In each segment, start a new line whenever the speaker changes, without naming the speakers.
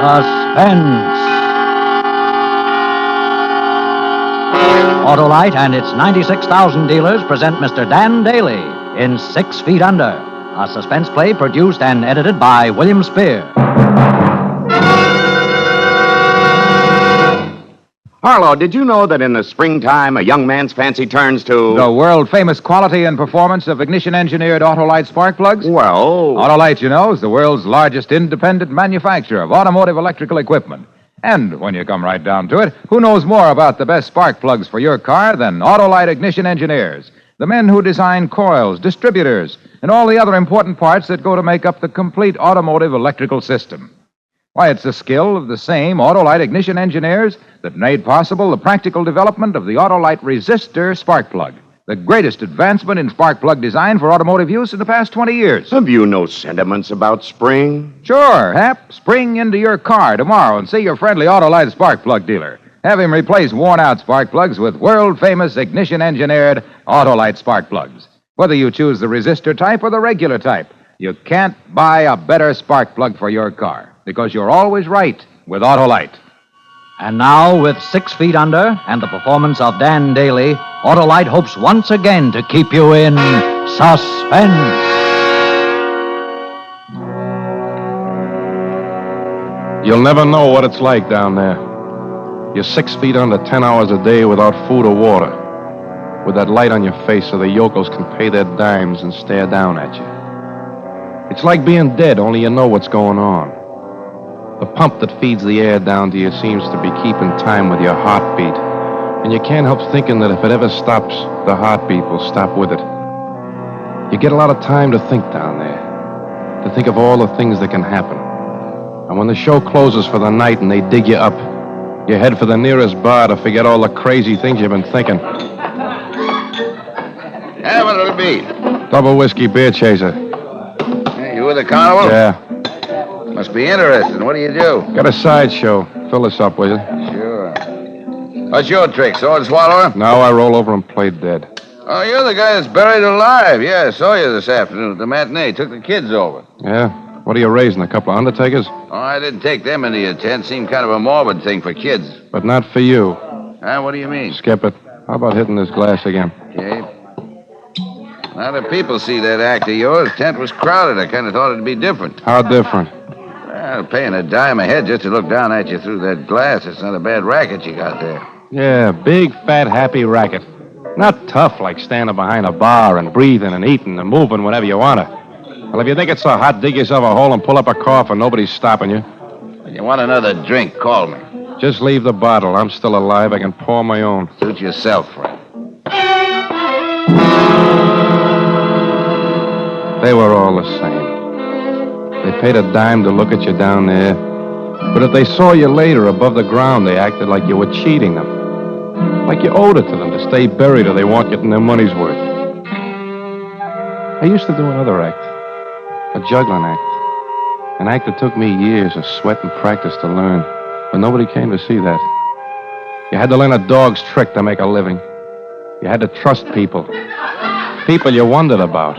Suspense. Autolite and its 96,000 dealers present Mr. Dan Daly in 6 Feet Under, a suspense play produced and edited by William Spear.
Harlow, did you know that in the springtime a young man's fancy turns to...
The world-famous quality and performance of ignition-engineered Autolite spark plugs?
Well...
Autolite, you know, is the world's largest independent manufacturer of automotive electrical equipment. And when you come right down to it, who knows more about the best spark plugs for your car than Autolite ignition engineers? The men who design coils, distributors, and all the other important parts that go to make up the complete automotive electrical system. Why, it's the skill of the same Autolite ignition engineers that made possible the practical development of the Autolite resistor spark plug, the greatest advancement in spark plug design for automotive use in the past 20 years.
Have you no sentiments about spring?
Sure, Hap. Spring into your car tomorrow and see your friendly Autolite spark plug dealer. Have him replace worn-out spark plugs with world-famous ignition-engineered Autolite spark plugs. Whether you choose the resistor type or the regular type, you can't buy a better spark plug for your car, because you're always right with Autolite.
And now, with 6 Feet Under and the performance of Dan Daly, Autolite hopes once again to keep you in suspense.
You'll never know what it's like down there. You're 6 feet under 10 hours a day without food or water, with that light on your face so the yokels can pay their dimes and stare down at you. It's like being dead, only you know what's going on. The pump that feeds the air down to you seems to be keeping time with your heartbeat, and you can't help thinking that if it ever stops, the heartbeat will stop with it. You get a lot of time to think down there, to think of all the things that can happen. And when the show closes for the night and they dig you up, you head for the nearest bar to forget all the crazy things you've been thinking.
Yeah, what'll it be?
Double whiskey beer chaser.
Hey, you with the carnival?
Yeah.
Must be interesting. What do you do?
Got a sideshow. Fill us up, will you?
Sure. What's your trick, sword swallower?
Now I roll over and play dead.
Oh, you're the guy that's buried alive. Yeah, I saw you this afternoon at the matinee. Took the kids over.
Yeah? What are you raising, a couple of undertakers?
Oh, I didn't take them into your tent. Seemed kind of a morbid thing for kids.
But not for you.
What do you mean?
Skip it. How about hitting this glass again?
Okay. Now the people see that act of yours. Tent was crowded. I kind of thought it'd be different.
How different?
Well, paying a dime a head just to look down at you through that glass. It's not a bad racket you got there.
Yeah, big, fat, happy racket. Not tough like standing behind a bar and breathing and eating and moving whenever you want to. Well, if you think it's so hot, dig yourself a hole and pull up a cough and nobody's stopping you.
If you want another drink, call me.
Just leave the bottle. I'm still alive. I can pour my own.
Suit yourself, friend.
They were all the same. They paid a dime to look at you down there. But if they saw you later above the ground, they acted like you were cheating them. Like you owed it to them to stay buried or they weren't getting their money's worth. I used to do another act. A juggling act. An act that took me years of sweat and practice to learn. But nobody came to see that. You had to learn a dog's trick to make a living. You had to trust people. People you wondered about.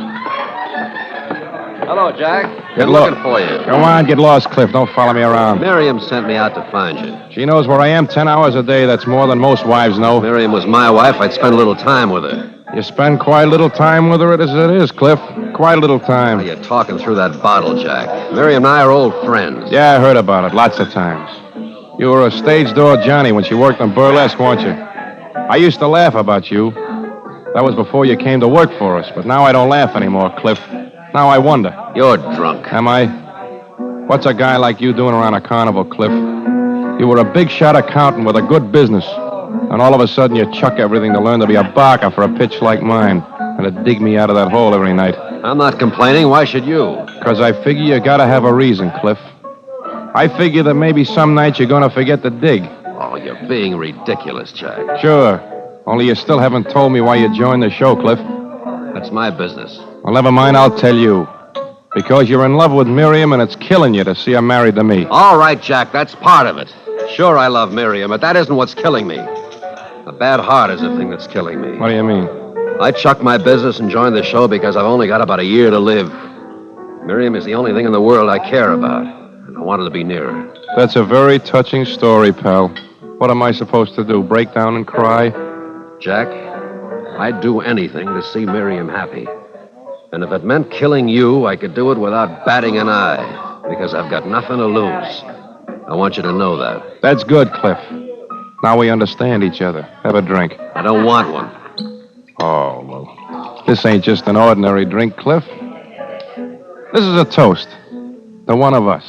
Hello, Jack.
Get
Looking for you.
Come on, get lost, Cliff. Don't follow me around.
Miriam sent me out to find you.
She knows where I am 10 hours a day. That's more than most wives know.
Miriam was my wife. I'd spend a little time with her.
You spend quite a little time with her as it is, Cliff. Quite a little time.
Now you're talking through that bottle, Jack. Miriam and I are old friends.
Yeah, I heard about it lots of times. You were a stage door Johnny when she worked on burlesque, weren't you? I used to laugh about you. That was before you came to work for us, but now I don't laugh anymore, Cliff. Now I wonder.
You're drunk.
Am I? What's a guy like you doing around a carnival, Cliff? You were a big-shot accountant with a good business, and all of a sudden you chuck everything to learn to be a barker for a pitch like mine and to dig me out of that hole every night.
I'm not complaining. Why should you?
Because I figure you gotta have a reason, Cliff. I figure that maybe some night you're gonna forget to dig.
Oh, you're being ridiculous, Jack.
Sure. Only you still haven't told me why you joined the show, Cliff.
That's my business.
Well, never mind, I'll tell you. Because you're in love with Miriam and it's killing you to see her married to me.
All right, Jack, that's part of it. Sure, I love Miriam, but that isn't what's killing me. A bad heart is the thing that's killing me.
What do you mean?
I chucked my business and joined the show because I've only got about a year to live. Miriam is the only thing in the world I care about. and I wanted to be near her.
That's a very touching story, pal. What am I supposed to do, break down and cry?
Jack, I'd do anything to see Miriam happy. And if it meant killing you, I could do it without batting an eye, because I've got nothing to lose. I want you to know that.
That's good, Cliff. Now we understand each other. Have a drink.
I don't want one.
Oh, well, this ain't just an ordinary drink, Cliff. This is a toast. To one of us.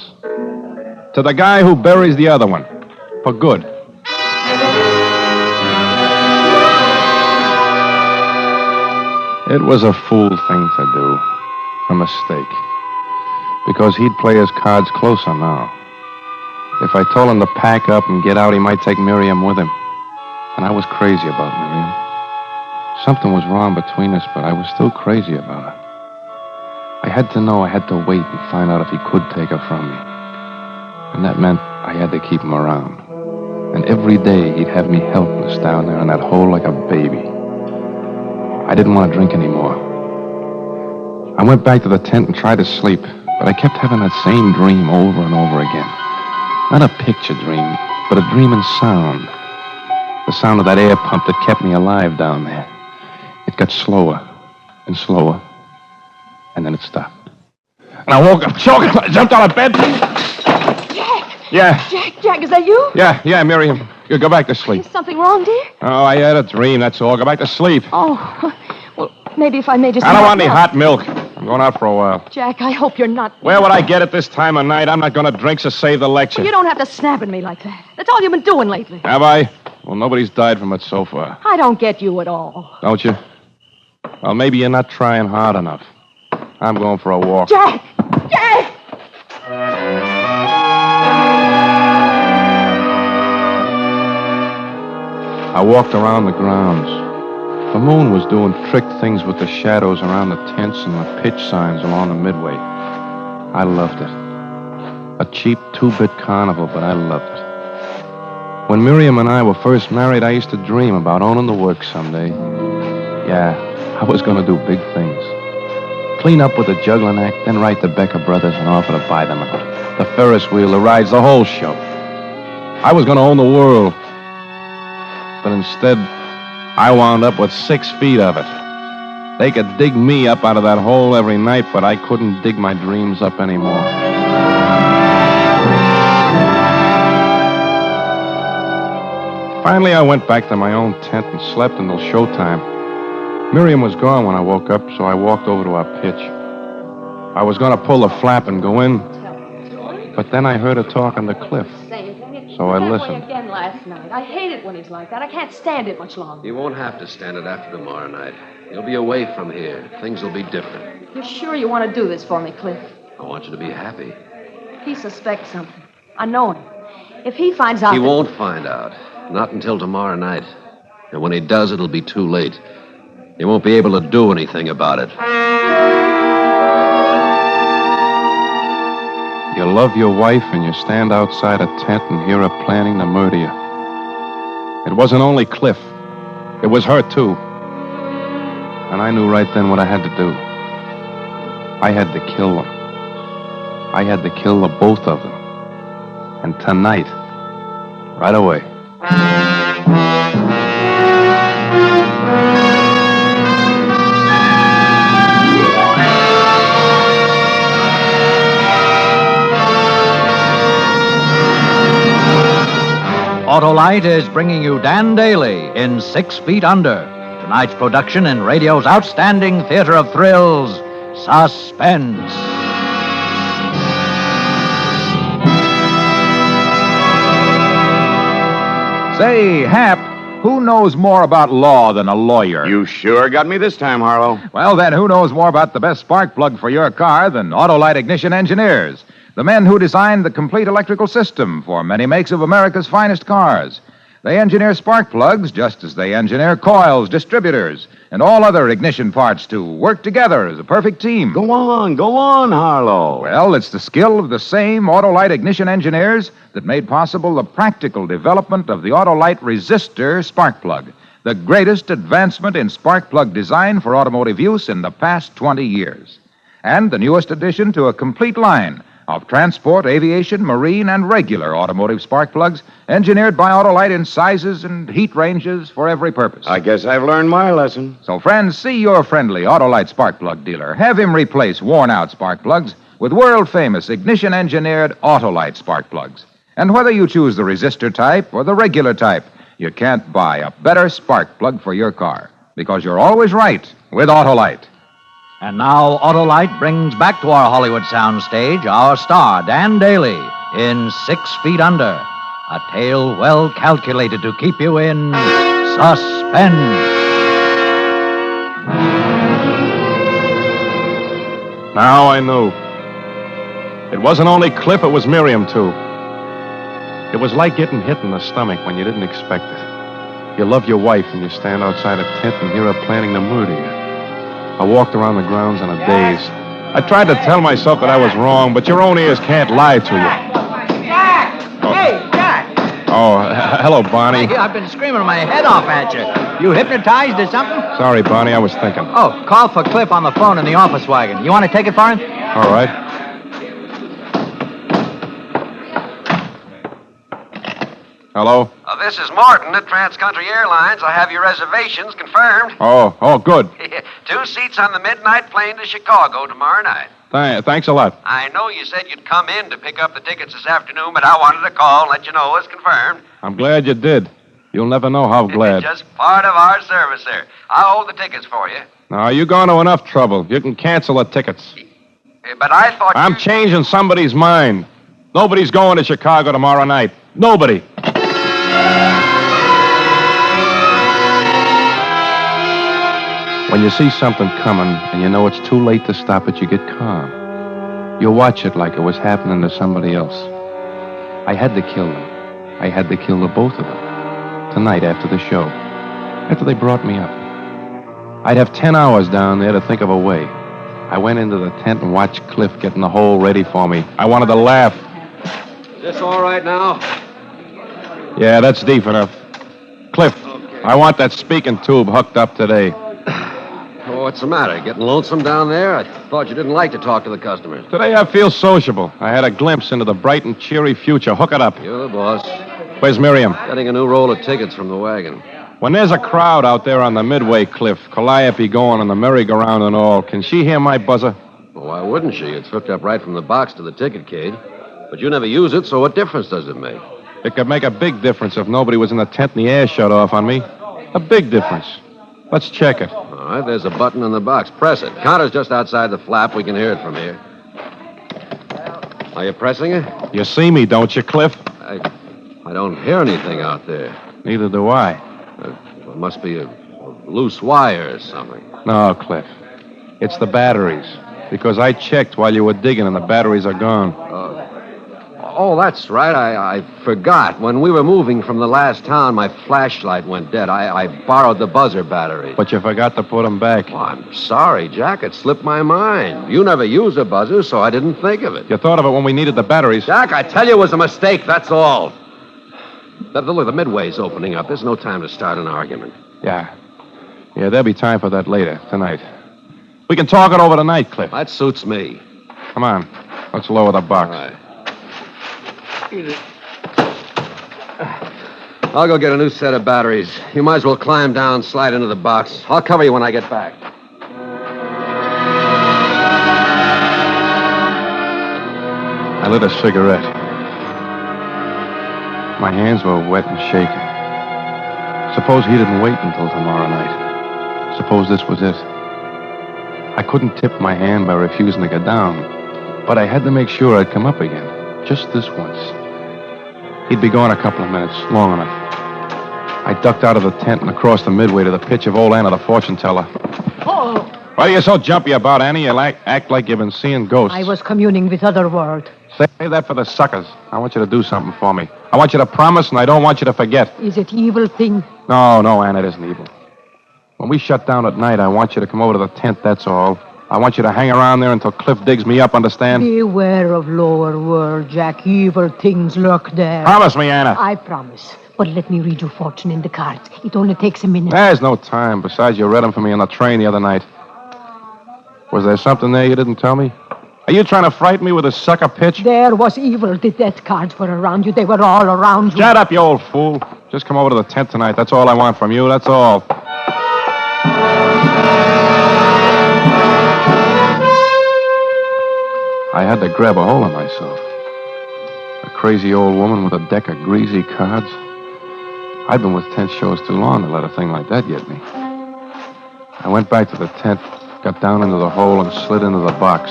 To the guy who buries the other one. For good. It was a fool thing to do. A mistake. Because he'd play his cards closer now. If I told him to pack up and get out, he might take Miriam with him. And I was crazy about Miriam. Something was wrong between us, but I was still crazy about her. I had to know I had to wait and find out if he could take her from me. And that meant I had to keep him around. And every day he'd have me helpless down there in that hole like a baby. I didn't want to drink anymore. I went back to the tent and tried to sleep, but I kept having that same dream over and over again. Not a picture dream, but a dream in sound. The sound of that air pump that kept me alive down there. It got slower and slower, and then it stopped. And I woke up choking. I jumped out of bed.
Jack!
Yeah.
Jack, is that you?
Yeah, Miriam. You go back to sleep.
Is something wrong, dear?
Oh, I had a dream, that's all. Go back to sleep.
Oh, well, maybe if I made you some
I don't
hot
want any
milk.
hot milk. I'm going out for a while.
Jack, I hope you're not...
Where would I get it this time of night? I'm not going to drink, so save the lecture.
Well, you don't have to snap at me like that. That's all you've been doing lately.
Have I? Well, nobody's died from it so far.
I don't get you at all.
Don't you? Well, maybe you're not trying hard enough. I'm going for a walk.
Jack! Jack!
I walked around the grounds. The moon was doing trick things with the shadows around the tents and the pitch signs along the midway. I loved it. A cheap two-bit carnival, but I loved it. When Miriam and I were first married, I used to dream about owning the works someday. Yeah, I was going to do big things. Clean up with the juggling act, then write the Becker brothers and offer to buy them out. The Ferris wheel, the rides, the whole show. I was going to own the world. But instead, I wound up with 6 feet of it. They could dig me up out of that hole every night, but I couldn't dig my dreams up anymore. Finally, I went back to my own tent and slept until showtime. Miriam was gone when I woke up, so I walked over to our pitch. I was going to pull the flap and go in, but then I heard her talking to Cliff. So I listened.
Again last night. I hate it when he's like that. I can't stand it much longer.
You won't have to stand it after tomorrow night. You'll be away from here. Things will be different.
You're sure you want to do this for me, Cliff?
I want you to be happy.
He suspects something. I know him. If he finds out...
He won't find out. Not until tomorrow night. And when he does, it'll be too late. He won't be able to do anything about it.
You love your wife and you stand outside a tent and hear her planning to murder you. It wasn't only Cliff. It was her, too. And I knew right then what I had to do. I had to kill them. I had to kill the both of them. And tonight, right away.
Autolite is bringing you Dan Daly in 6 Feet Under. Tonight's production in radio's outstanding theater of thrills, Suspense.
Say, Hap, who knows more about law than a lawyer?
You sure got me this time, Harlow.
Well, then, who knows more about the best spark plug for your car than Autolite Ignition Engineers? The men who designed the complete electrical system for many makes of America's finest cars. They engineer spark plugs just as they engineer coils, distributors, and all other ignition parts to work together as a perfect team.
Go on, Harlow.
Well, it's the skill of the same Autolite Ignition Engineers that made possible the practical development of the Autolite Resistor spark plug, the greatest advancement in spark plug design for automotive use in the past 20 years. And the newest addition to a complete line of transport, aviation, marine, and regular automotive spark plugs, engineered by Autolite in sizes and heat ranges for every purpose.
I guess I've learned my lesson.
So, friends, see your friendly Autolite spark plug dealer. Have him replace worn-out spark plugs with world-famous ignition-engineered Autolite spark plugs. And whether you choose the resistor type or the regular type, you can't buy a better spark plug for your car, because you're always right with Autolite.
And now Autolite brings back to our Hollywood soundstage our star, Dan Daly, in 6 Feet Under, a tale well calculated to keep you in suspense.
Now I knew. It wasn't only Cliff, it was Miriam, too. It was like getting hit in the stomach when you didn't expect it. You love your wife and you stand outside a tent and hear her planning to murder you. I walked around the grounds in a daze. I tried to tell myself that I was wrong, but your own ears can't lie to you.
Jack!
Oh.
Hey, Jack!
Oh, hello, Bonnie.
Hey, I've been screaming my head off at you. You hypnotized or something?
Sorry, Bonnie, I was thinking.
Oh, call for Cliff on the phone in the office wagon. You want to take it for him?
All right. Hello?
This is Martin at Trans-Country Airlines. I have your reservations confirmed.
Oh, good.
2 seats on the midnight plane to Chicago tomorrow night.
Thanks a lot.
I know you said you'd come in to pick up the tickets this afternoon, but I wanted to call and let you know it's confirmed.
I'm glad you did. You'll never know how glad.
Just part of our service, sir. I'll hold the tickets for you.
Now, you've gone to enough trouble. You can cancel the tickets.
But I thought
I'm changing somebody's mind. Nobody's going to Chicago tomorrow night. Nobody. When you see something coming and you know it's too late to stop it, you get calm. You watch it like it was happening to somebody else. I had to kill them. I had to kill the both of them. Tonight after the show. After they brought me up. I'd have 10 hours down there to think of a way. I went into the tent and watched Cliff getting the hole ready for me. I wanted to laugh.
Is this all right now?
Yeah, that's deep enough. Cliff, I want that speaking tube hooked up today.
Oh, what's the matter? Getting lonesome down there? I thought you didn't like to talk to the customers.
Today I feel sociable. I had a glimpse into the bright and cheery future. Hook it up.
You're the boss.
Where's Miriam?
Getting a new roll of tickets from the wagon.
When there's a crowd out there on the Midway Cliff, Calliope going on the merry-go-round and all, can she hear my buzzer?
Well, why wouldn't she? It's hooked up right from the box to the ticket cage. But you never use it, so what difference does it make?
It could make a big difference if nobody was in the tent and the air shut off on me. A big difference. Let's check it.
All right, there's a button in the box. Press it. Counter's just outside the flap. We can hear it from here. Are you pressing it?
You see me, don't you, Cliff?
I don't hear anything out there.
Neither do I.
It must be a loose wire or something.
No, Cliff. It's the batteries. Because I checked while you were digging and the batteries are gone.
Oh, that's right. I forgot. When we were moving from the last town, my flashlight went dead. I borrowed the buzzer battery.
But you forgot to put them back.
Oh, I'm sorry, Jack. It slipped my mind. You never use a buzzer, so I didn't think of it.
You thought of it when we needed the batteries.
Jack, I tell you it was a mistake, that's all. Look, the Midway's opening up. There's no time to start an argument.
Yeah, there'll be time for that later, tonight. We can talk it over tonight, Cliff.
That suits me.
Come on. Let's lower the box.
All right. I'll go get a new set of batteries. You might as well climb down, slide into the box. I'll cover you when I get back.
I lit a cigarette. My hands were wet and shaking. Suppose he didn't wait until tomorrow night. Suppose this was it. I couldn't tip my hand by refusing to go down, but I had to make sure I'd come up again, just this once. He'd be gone a couple of minutes, long enough. I ducked out of the tent and across the Midway to the pitch of old Anna, the fortune teller.
Oh,
Why are you so jumpy about, Annie? You act like you've been seeing ghosts.
I was communing with other world.
Say that for the suckers. I want you to do something for me. I want you to promise, and I don't want you to forget.
Is it evil thing?
No, Anna, it isn't evil. When we shut down at night, I want you to come over to the tent, that's all. I want you to hang around there until Cliff digs me up, understand?
Beware of lower world, Jack. Evil things lurk there.
Promise me, Anna.
I promise. But let me read you fortune in the cards. It only takes a minute.
There's no time. Besides, you read them for me on the train the other night. Was there something there you didn't tell me? Are you trying to frighten me with a sucker pitch?
There was evil. The death cards were around you. They were all around you.
Shut up, you old fool. Just come over to the tent tonight. That's all I want from you. That's all. I had to grab a hold of myself. A crazy old woman with a deck of greasy cards. I'd been with tent shows too long to let a thing like that get me. I went back to the tent, got down into the hole, and slid into the box.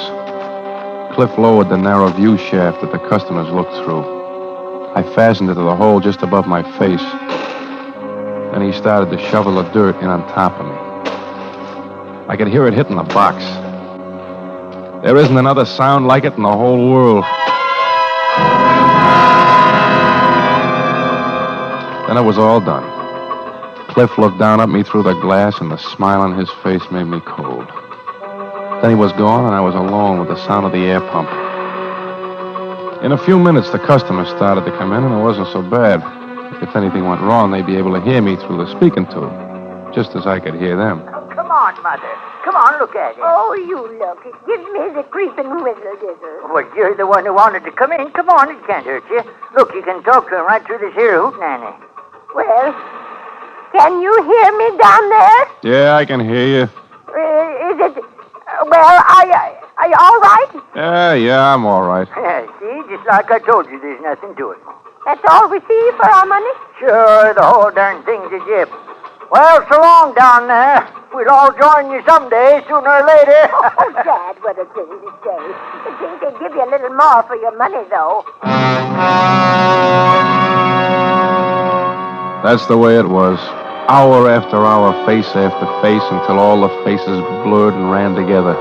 Cliff lowered the narrow view shaft that the customers looked through. I fastened it to the hole just above my face. Then he started to shovel the dirt in on top of me. I could hear it hitting the box. There isn't another sound like it in the whole world. Then it was all done. Cliff looked down at me through the glass, and the smile on his face made me cold. Then he was gone, and I was alone with the sound of the air pump. In a few minutes, the customers started to come in, and it wasn't so bad. If anything went wrong, they'd be able to hear me through the speaking tube, just as I could hear them.
Oh, come on, Mother. Come on, look at it.
Oh, you look. It gives me the creeping whizzle-dizzle.
Well, you're the one who wanted to come in. Come on, it can't hurt you. Look, you can talk to him right through this here hootenanny.
Well, can you hear me down there?
Yeah, I can hear you.
Is it... well, are you all right?
Yeah, I'm all right.
See, just like I told you, there's nothing to it.
That's all we see for our money?
Sure, the whole darn thing's a gift. Well, so long down there. We'll all join you someday, sooner or later.
Oh, Dad, what a thing to say. I think they'd give you a little more for your money, though.
That's the way it was. Hour after hour, face after face, until all the faces blurred and ran together.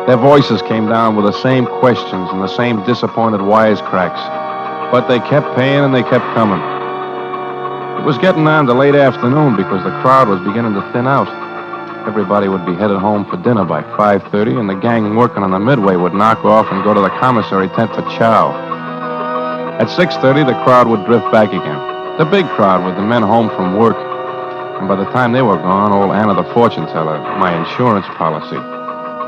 Their voices came down with the same questions and the same disappointed wisecracks. But they kept paying and they kept coming. It was getting on to late afternoon because the crowd was beginning to thin out. Everybody would be headed home for dinner by 5:30, and the gang working on the midway would knock off and go to the commissary tent for chow. At 6:30, the crowd would drift back again. The big crowd with the men home from work. And by the time they were gone, old Anna the fortune teller, my insurance policy,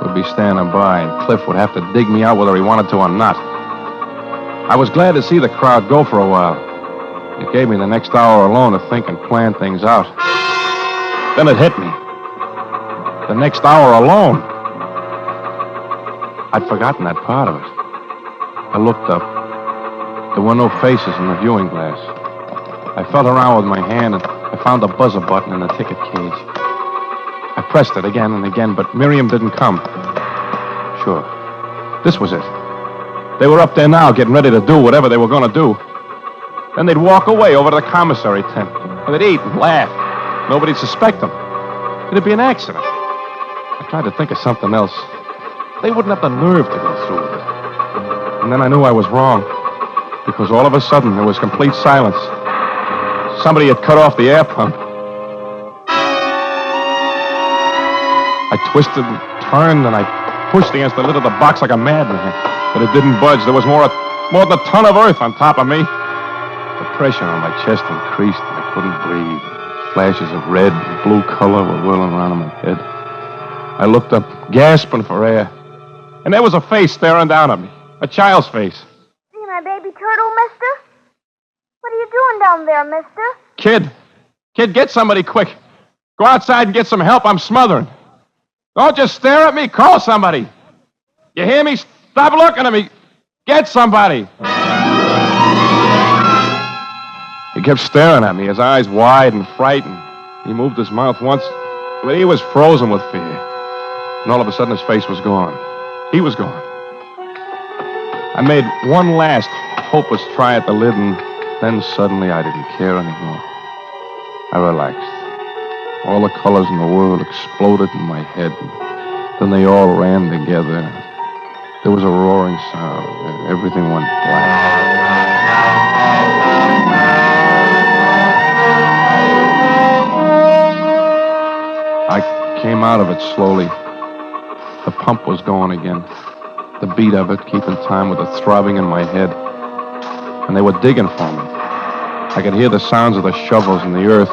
would be standing by, and Cliff would have to dig me out whether he wanted to or not. I was glad to see the crowd go for a while. It gave me the next hour alone to think and plan things out. Then it hit me. The next hour alone. I'd forgotten that part of it. I looked up. There were no faces in the viewing glass. I felt around with my hand, and I found the buzzer button in the ticket cage. I pressed it again and again, but Miriam didn't come. Sure. This was it. They were up there now, getting ready to do whatever they were going to do. Then they'd walk away over to the commissary tent, and they'd eat and laugh. Nobody'd suspect them. It'd be an accident. I tried to think of something else. They wouldn't have the nerve to go through with it. And then I knew I was wrong, because all of a sudden there was complete silence. Somebody had cut off the air pump. I twisted and turned, and I pushed against the lid of the box like a madman. But it didn't budge. There was more than a ton of earth on top of me. The pressure on my chest increased, and I couldn't breathe. Flashes of red and blue color were whirling around in my head. I looked up, gasping for air. And there was a face staring down at me. A child's face.
See my baby turtle, mister? What are you doing down there, mister?
Kid, get somebody quick. Go outside and get some help. I'm smothering. Don't just stare at me. Call somebody. You hear me? Stop looking at me. Get somebody. He kept staring at me, his eyes wide and frightened. He moved his mouth once, but he was frozen with fear. And all of a sudden, his face was gone. He was gone. I made one last hopeless try at the lid, and then suddenly I didn't care anymore. I relaxed. All the colors in the world exploded in my head. Then they all ran together. There was a roaring sound. Everything went black. I came out of it slowly. The pump was going again. The beat of it keeping time with the throbbing in my head. And they were digging for me. I could hear the sounds of the shovels in the earth.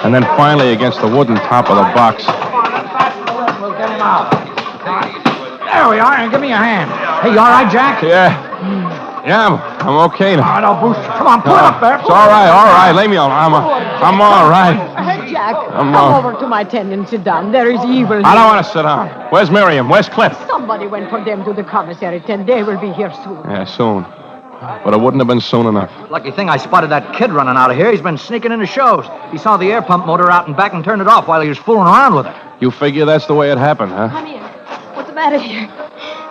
And then finally against the wooden top of the box.
We'll get him out. There we are, and give me your hand. Hey, you all right, Jack?
Yeah. Yeah, I'm okay now.
Oh, no, Booster. Come on, pull it up there.
It's all right. Leave me alone. I'm all right.
Jack,
I'm
come over to my tent and sit down. There is evil.
I don't want to sit down. Where's Miriam? Where's Cliff?
Somebody went for them to the commissary tent. They will be here soon.
Yeah, soon. But it wouldn't have been soon enough.
Lucky thing I spotted that kid running out of here. He's been sneaking into shows. He saw the air pump motor out and back and turned it off while he was fooling around with it.
You figure that's the way it happened, huh?
Come here. What's the matter here?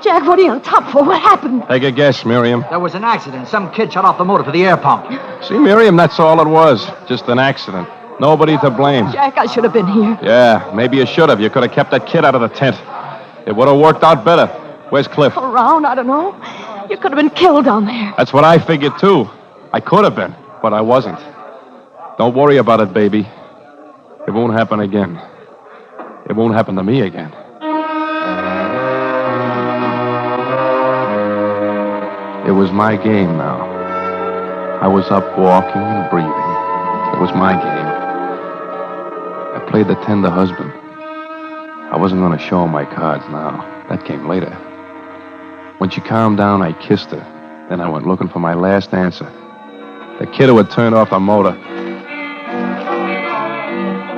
Jack, what are you on top for? What happened?
Take a guess, Miriam.
There was an accident. Some kid shut off the motor for the air pump.
See, Miriam, that's all it was. Just an accident. Nobody to blame.
Jack, I should have been here.
Yeah, maybe you should have. You could have kept that kid out of the tent. It would have worked out better. Where's Cliff?
Around, I don't know. You could have been killed down there.
That's what I figured, too. I could have been, but I wasn't. Don't worry about it, baby. It won't happen again. It won't happen to me again. It was my game now. I was up walking and breathing. It was my game. I played the tender husband. I wasn't going to show her my cards now. That came later. When she calmed down, I kissed her. Then I went looking for my last answer. The kid who had turned off the motor.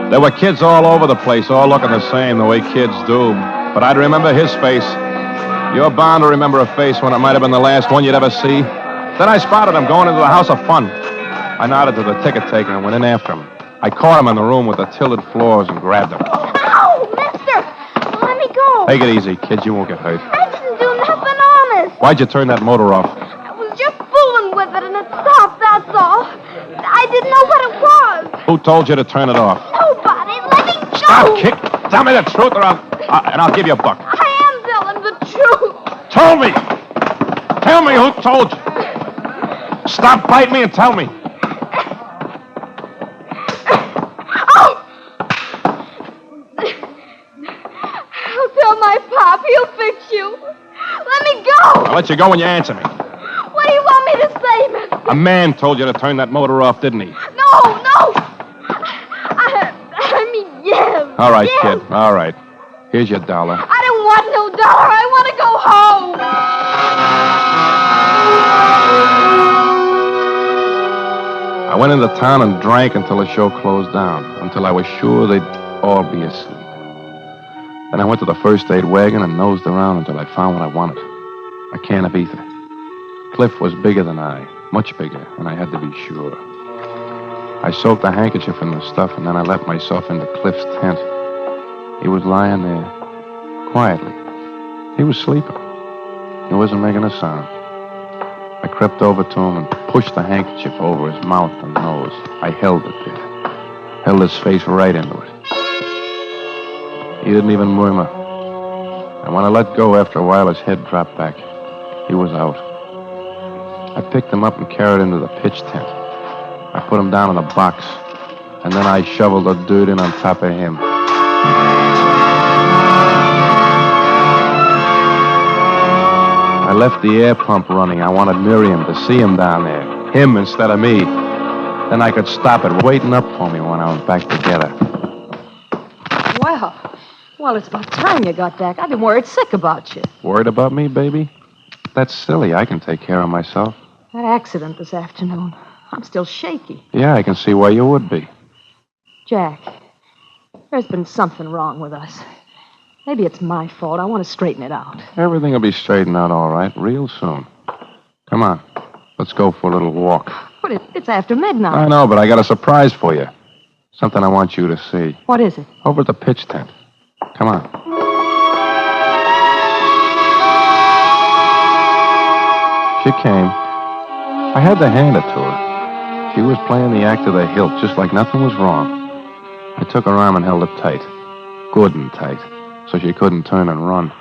There were kids all over the place, all looking the same, the way kids do. But I'd remember his face. You're bound to remember a face when it might have been the last one you'd ever see. Then I spotted him going into the House of Fun. I nodded to the ticket taker and went in after him. I caught him in the room with the tilted floors and grabbed him.
Ow, mister! Let me go.
Take it easy, kid. You won't get hurt.
I didn't do nothing honest.
Why'd you turn that motor off?
I was just fooling with it and it stopped, that's all. I didn't know what it was.
Who told you to turn it off?
Nobody. Let me go.
Stop, kid. Tell me the truth or I'll give you a buck.
I am telling the truth.
Told me. Tell me who told you. Stop biting me and tell me.
I'll tell my pop. He'll fix you. Let me go.
I'll let you go when you answer me.
What do you want me to say, mister?
A man told you to turn that motor off, didn't he?
No. I mean, yes.
All right,
yes.
kid. All right. Here's your dollar.
I don't want no dollar. I want to go home.
I went into town and drank until the show closed down, until I was sure they'd all be asleep. Then I went to the first aid wagon and nosed around until I found what I wanted. A can of ether. Cliff was bigger than I, much bigger, and I had to be sure. I soaked a handkerchief in the stuff, and then I let myself into Cliff's tent. He was lying there, quietly. He was sleeping. He wasn't making a sound. I crept over to him and pushed the handkerchief over his mouth and nose. I held it there. Held his face right into it. He didn't even murmur. And when I let go after a while, his head dropped back. He was out. I picked him up and carried him to the pitch tent. I put him down in a box, and then I shoveled the dirt in on top of him. I left the air pump running. I wanted Miriam to see him down there. Him instead of me. Then I could stop it waiting up for me when I went back to get her.
Well, it's about time you got back. I've been worried sick about you.
Worried about me, baby? That's silly. I can take care of myself.
That accident this afternoon. I'm still shaky.
Yeah, I can see why you would be.
Jack, there's been something wrong with us. Maybe it's my fault. I want to straighten it out.
Everything will be straightened out all right real soon. Come on. Let's go for a little walk.
But it's after midnight.
I know, but I got a surprise for you. Something I want you to see.
What is it?
Over at the pitch tent. Come on. She came. I had to hand it to her. She was playing the act of the hilt, just like nothing was wrong. I took her arm and held it tight. Good and tight. So she couldn't turn and run.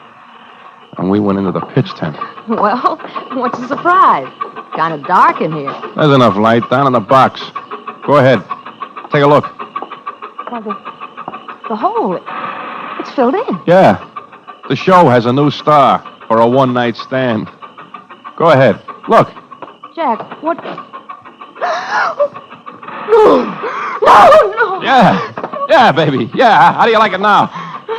And we went into the pitch tent.
Well, what's the surprise? Kind of dark in here.
There's enough light down in the box. Go ahead. Take a look.
Well, the hole, it's filled in.
Yeah. The show has a new star for a one-night stand. Go ahead. Look.
Jack, what? No!
Yeah, baby. Yeah. How do you like it now?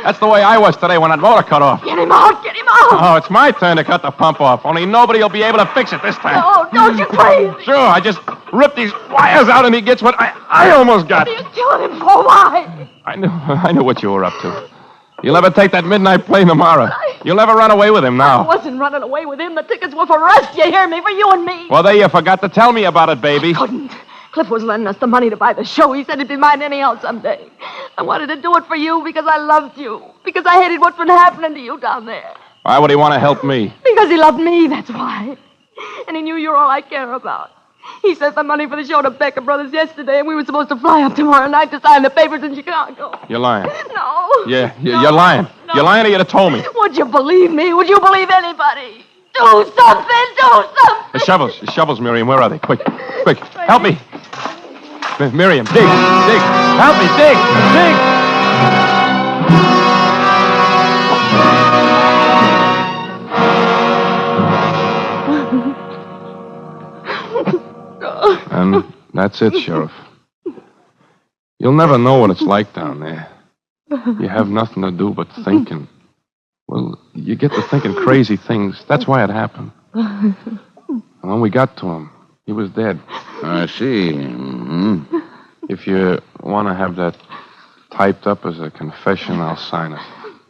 That's the way I was today when that motor cut off.
Get him out! Get him out!
Oh, it's my turn to cut the pump off. Only nobody will be able to fix it this time.
No, don't you please!
Sure, I just rip these wires out and he gets what I almost got.
What are you killing him for? Why?
I knew what you were up to. You'll never take that midnight plane tomorrow. You'll never run away with him
I
now.
wasn't running away with him. The tickets were for us. You hear me? For you and me.
Well, there you forgot to tell me about it, baby.
Couldn't. Cliff was lending us the money to buy the show. He said he'd be mine anyhow someday. I wanted to do it for you because I loved you. Because I hated what's been happening to you down there.
Why would he want to help me?
Because he loved me, that's why. And he knew you're all I care about. He sent the money for the show to Becker Brothers yesterday, and we were supposed to fly up tomorrow night to sign the papers in Chicago.
You're lying.
No.
Yeah, you're lying.
No.
You're lying or you'd have told me.
Would you believe me? Would you believe anybody? Do something! Do something!
The shovels, Miriam. Where are they? Quick. Help me. Miriam, dig. Help me, dig. And that's it, Sheriff. You'll never know what it's like down there. You have nothing to do but thinking. Well, you get to thinking crazy things. That's why it happened. And when we got to him, he was dead.
I see. Mm-hmm.
If you want to have that typed up as a confession, I'll sign it.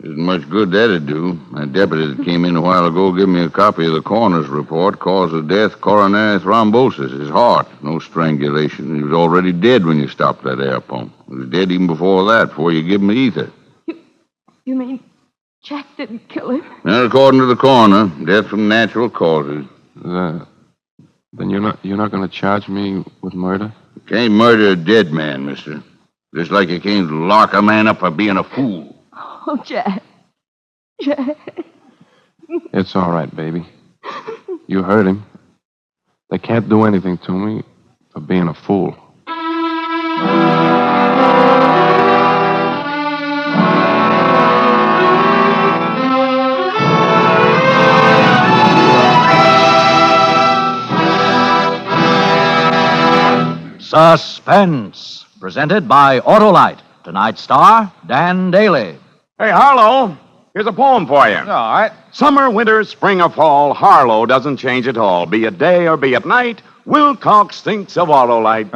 Isn't much good that'd do. That deputy that came in a while ago gave me a copy of the coroner's report. Cause of death, coronary thrombosis. His heart. No strangulation. He was already dead when you stopped that air pump. He was dead even before that, before you give him the ether.
You mean Jack didn't kill him?
Not according to the coroner. Death from natural causes.
Then you're not going to charge me with murder?
You can't murder a dead man, mister. Just like you can't lock a man up for being a fool.
Oh, Jack.
It's all right, baby. You heard him. They can't do anything to me for being a fool.
Suspense, presented by Autolite. Tonight's star, Dan Daly.
Hey, Harlow, here's a poem for you.
All right.
Summer, winter, spring, or fall, Harlow doesn't change at all. Be it day or be it night, Wilcox thinks of Autolite.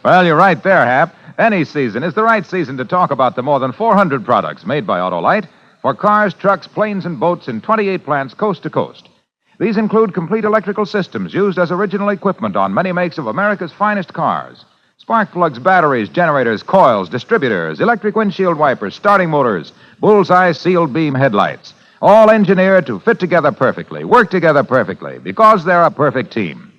Well, you're right there, Hap. Any season is the right season to talk about the more than 400 products made by Autolite for cars, trucks, planes, and boats in 28 plants coast to coast. These include complete electrical systems used as original equipment on many makes of America's finest cars. Spark plugs, batteries, generators, coils, distributors, electric windshield wipers, starting motors, bullseye sealed beam headlights. All engineered to fit together perfectly, work together perfectly, because they're a perfect team.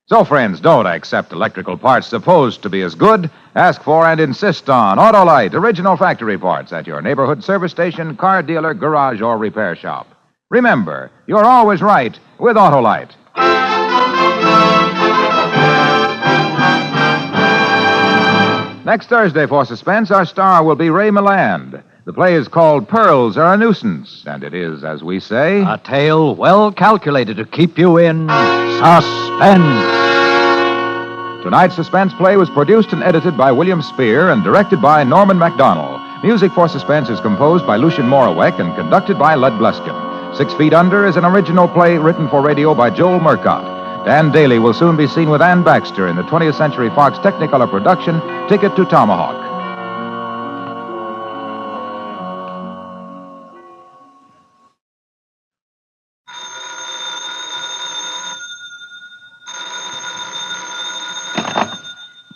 So, friends, don't accept electrical parts supposed to be as good. Ask for and insist on Autolite original factory parts at your neighborhood service station, car dealer, garage, or repair shop. Remember, you're always right with Autolite. Next Thursday for Suspense, our star will be Ray Milland. The play is called Pearls Are a Nuisance, and it is, as we say,
A tale well calculated to keep you in suspense.
Tonight's suspense play was produced and edited by William Spear and directed by Norman MacDonald. Music for Suspense is composed by Lucien Morawek and conducted by Lud Bluskin. 6 Feet Under is an original play written for radio by Joel Murcott. Dan Daly will soon be seen with Ann Baxter in the 20th Century Fox Technicolor production, Ticket to Tomahawk.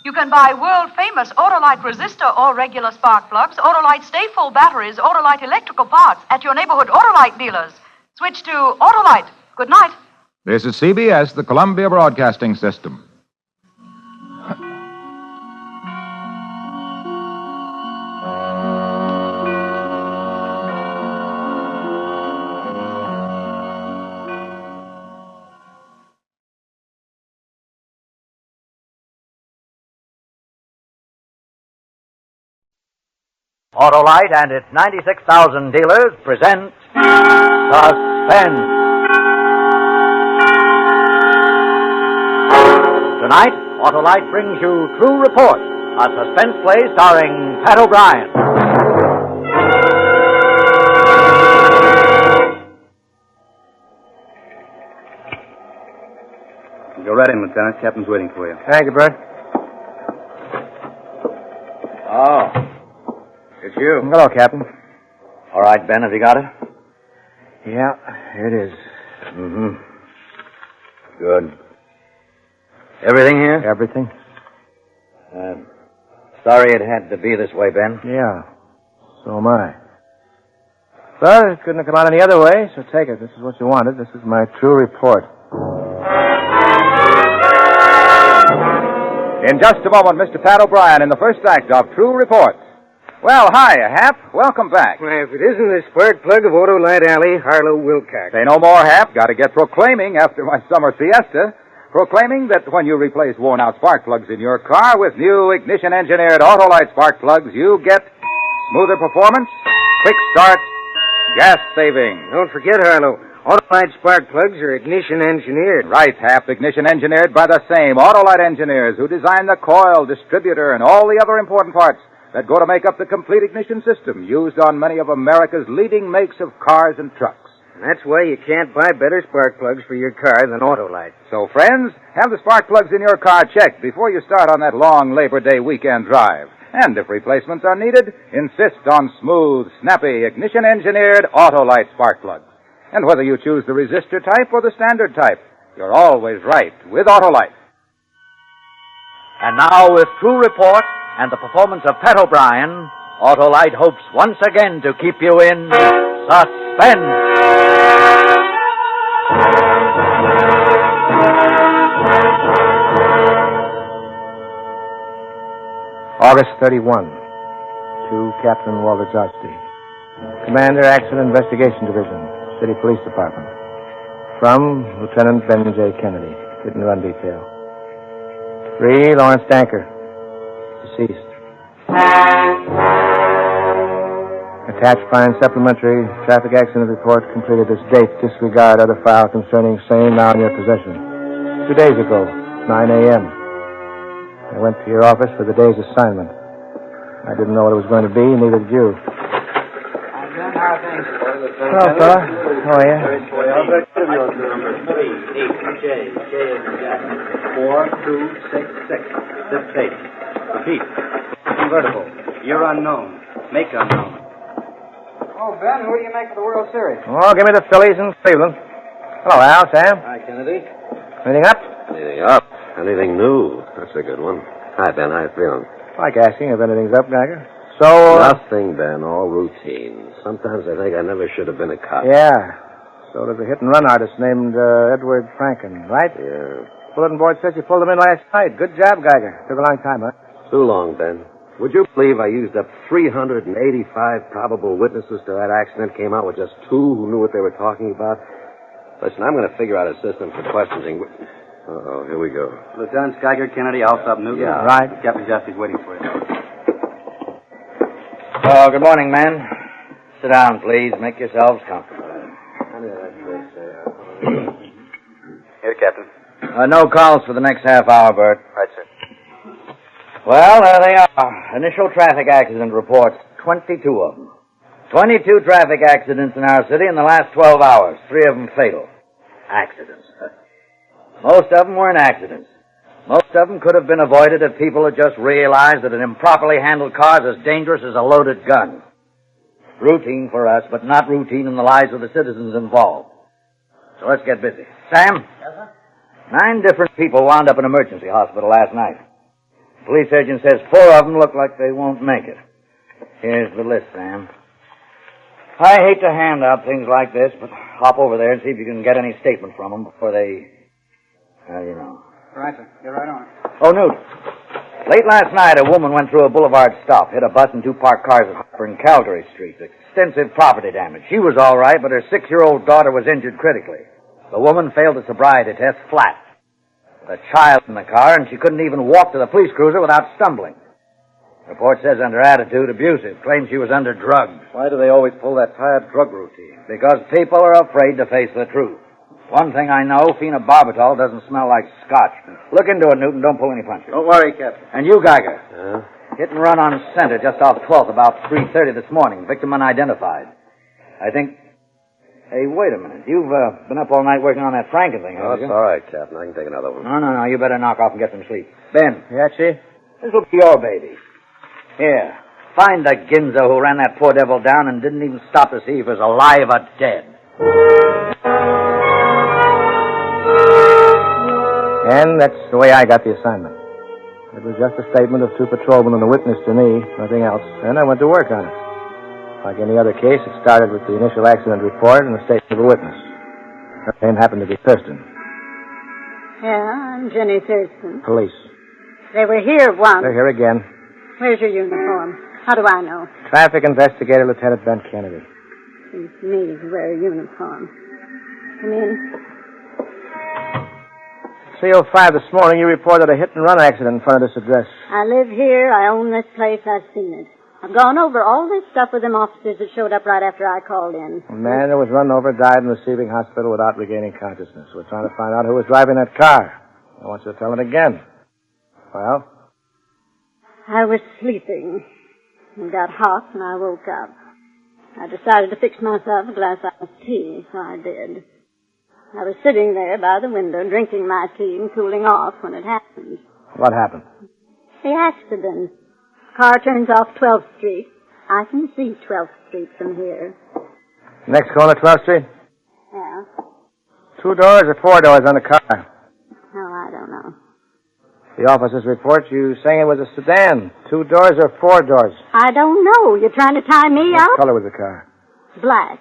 You can buy world-famous Autolite resistor or regular spark plugs, Autolite stay-full batteries, Autolite electrical parts at your neighborhood Autolite dealers. Switch to Autolite. Good night.
This is CBS, the Columbia Broadcasting System.
Autolite and its 96,000 dealers present Suspense. Tonight, Autolite brings you True Report, a suspense play starring Pat O'Brien.
Go right in, Lieutenant. Captain's waiting for you.
Thank you, Bert.
Oh. It's you.
Hello, Captain.
All right, Ben, have you got it?
Yeah, here it is.
Mm-hmm. Good. Everything here?
Everything.
Sorry it had to be this way, Ben.
Yeah, so am I. But it couldn't have come out any other way, so take it. This is what you wanted. This is my true report.
In just a moment, Mr. Pat O'Brien in the first act of True Reports. Well, hi, Hap. Welcome back.
Well, if it isn't the spark plug of Autolite Alley, Harlow Wilcox.
Say no more, Hap. Got to get proclaiming after my summer siesta. Proclaiming that when you replace worn-out spark plugs in your car with new ignition-engineered Autolite spark plugs, you get smoother performance, quick start, gas saving.
Don't forget, Harlow, Autolite spark plugs are ignition-engineered.
Right, Hap. Ignition-engineered by the same Autolite engineers who design the coil, distributor, and all the other important parts that go to make up the complete ignition system used on many of America's leading makes of cars and trucks.
And that's why you can't buy better spark plugs for your car than Autolite.
So, friends, have the spark plugs in your car checked before you start on that long Labor Day weekend drive. And if replacements are needed, insist on smooth, snappy, ignition-engineered Autolite spark plugs. And whether you choose the resistor type or the standard type, you're always right with Autolite.
And now, with True Report and the performance of Pat O'Brien, Autolite hopes once again to keep you in suspense.
August 31. To Captain Walter Josty. Commander, Accident Investigation Division, City Police Department. From Lieutenant Ben J. Kennedy, hit and run detail. 3, Lawrence Danker, deceased. Attached fine supplementary traffic accident report completed this date. Disregard other file concerning same now in your possession. 2 days ago, 9 a.m. I went to your office for the day's assignment. I didn't know what it was going to be, neither did you. Hello, fella. How are you?
Number 3, J is Jack. 4266. Zip tape. Repeat. Convertible. Year unknown. Make unknown.
Oh, Ben, who do you make for the World Series?
Oh, give me the Phillies in Cleveland. Hello, Al, Sam.
Hi, Kennedy.
Anything up?
Anything up? Anything new? That's a good one. Hi, Ben. How you feeling?
Like asking if anything's up, Geiger. So,
Nothing, Ben. All routine. Sometimes I think I never should have been a cop.
Yeah. So there's a hit-and-run artist named Edward Franken, right?
Yeah.
Bulletin board says you pulled him in last night. Good job, Geiger. Took a long time, huh?
Too long, Ben. Would you believe I used up 385 probable witnesses to that accident, came out with just 2 who knew what they were talking about? Listen, I'm going to figure out a system for questioning. Uh-oh, here we go.
Lieutenant Geiger, Kennedy, Alsop, Newton.
Yeah.
Right.
Captain Josty's waiting for you.
Oh, good morning, men. Sit down, please. Make yourselves comfortable.
Here, Captain.
No calls for the next half hour, Bert.
Right, sir.
Well, there they are. Initial traffic accident reports, 22 of them. 22 traffic accidents in our city in the last 12 hours. 3 of them fatal. Accidents. Most of them weren't accidents. Most of them could have been avoided if people had just realized that an improperly handled car is as dangerous as a loaded gun. Routine for us, but not routine in the lives of the citizens involved. So let's get busy. Sam?
Yes, sir?
9 different people wound up in emergency hospital last night. The police surgeon says 4 of them look like they won't make it. Here's the list, Sam. I hate to hand out things like this, but hop over there and see if you can get any statement from them before they... Well, you know.
Right, sir. Get right on it.
Oh, Newt. Late last night, a woman went through a boulevard stop, hit a bus and 2 parked cars at Harper and Calgary Streets. Extensive property damage. She was all right, but her 6-year-old daughter was injured critically. The woman failed a sobriety test flat. With a child in the car, and she couldn't even walk to the police cruiser without stumbling. Report says under attitude abusive. Claims she was under drugs.
Why do they always pull that tired drug routine?
Because people are afraid to face the truth. One thing I know, phenobarbital doesn't smell like scotch. Look into it, Newton. Don't pull any punches.
Don't worry, Captain.
And you, Geiger. Hit and run on center just off 12th about 3:30 this morning. Victim unidentified. I think
Hey, wait a minute. You've been up all night working on that Franken thing,
Oh,
haven't
it's
you?
all right, Captain. I can take another one.
No. You better knock off and get some sleep. Ben.
Yeah, Chief?
This will be your baby. Here. Find the Ginzo who ran that poor devil down and didn't even stop to see if he was alive or dead.
And that's the way I got the assignment. It was just a statement of two patrolmen and a witness to me, nothing else. And I went to work on it. Like any other case, it started with the initial accident report and the statement of a witness. Her name happened to be Thurston.
Yeah, I'm Jenny Thurston.
Police.
They were here once.
They're here again.
Where's your uniform? How do I know?
Traffic investigator Lieutenant Ben Kennedy.
Seems to me to wear a uniform. Come in.
3:05 this morning, you reported a hit-and-run accident in front of this address.
I live here. I own this place. I've seen it. I've gone over all this stuff with them officers that showed up right after I called in.
A man who was run over died in the receiving hospital without regaining consciousness. We're trying to find out who was driving that car. I want you to tell it again. Well?
I was sleeping. It got hot and I woke up. I decided to fix myself a glass of tea, so I did. I was sitting there by the window drinking my tea and cooling off when it happened.
What happened?
The accident. Car turns off 12th Street. I can see 12th Street from here.
Next corner, 12th Street?
Yeah.
2 doors or 4 doors on the car?
Oh, I don't know.
The officer's report, you saying it was a sedan. 2 doors or 4 doors?
I don't know. You're trying to tie me
What
up?
color was the car?
Black.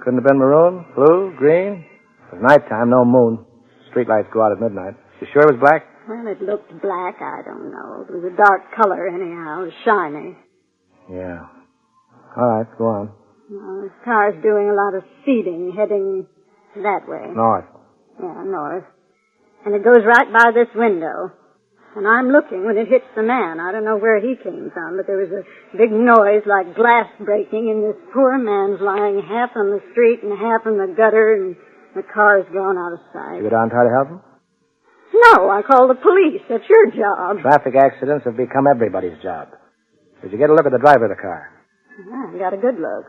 Couldn't have been maroon, blue, green? It was nighttime, no moon. Streetlights go out at midnight. You sure it was black?
Well, it looked black. I don't know. It was a dark color anyhow. It was shiny.
Yeah. All right, go on.
Well, this car's doing a lot of speeding, heading that way.
North.
Yeah, north. And it goes right by this window. And I'm looking when it hits the man. I don't know where he came from, but there was a big noise like glass breaking, and this poor man's lying half on the street and half in the gutter, and the car's gone out of sight.
You go down and try to help him?
No, I called the police. That's your job.
Traffic accidents have become everybody's job. Did you get a look at the driver of the car?
I got a good look.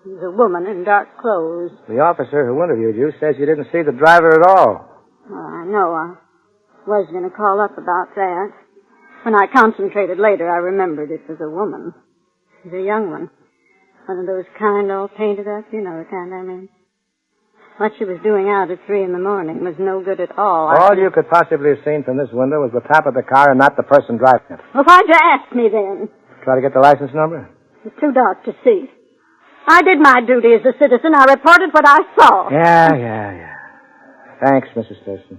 She was a woman in dark clothes.
The officer who interviewed you says you didn't see the driver at all.
Well, I know. I was going to call up about that. When I concentrated later, I remembered it was a woman. She was a young one. One of those kind all painted up, you know the kind I mean. What she was doing out at 3 a.m. was no good at all.
All you could possibly have seen from this window was the top of the car and not the person driving it.
Well, why'd you ask me then?
Try to get the license number?
It's too dark to see. I did my duty as a citizen. I reported what I saw.
Yeah. Thanks, Mrs. Thurston.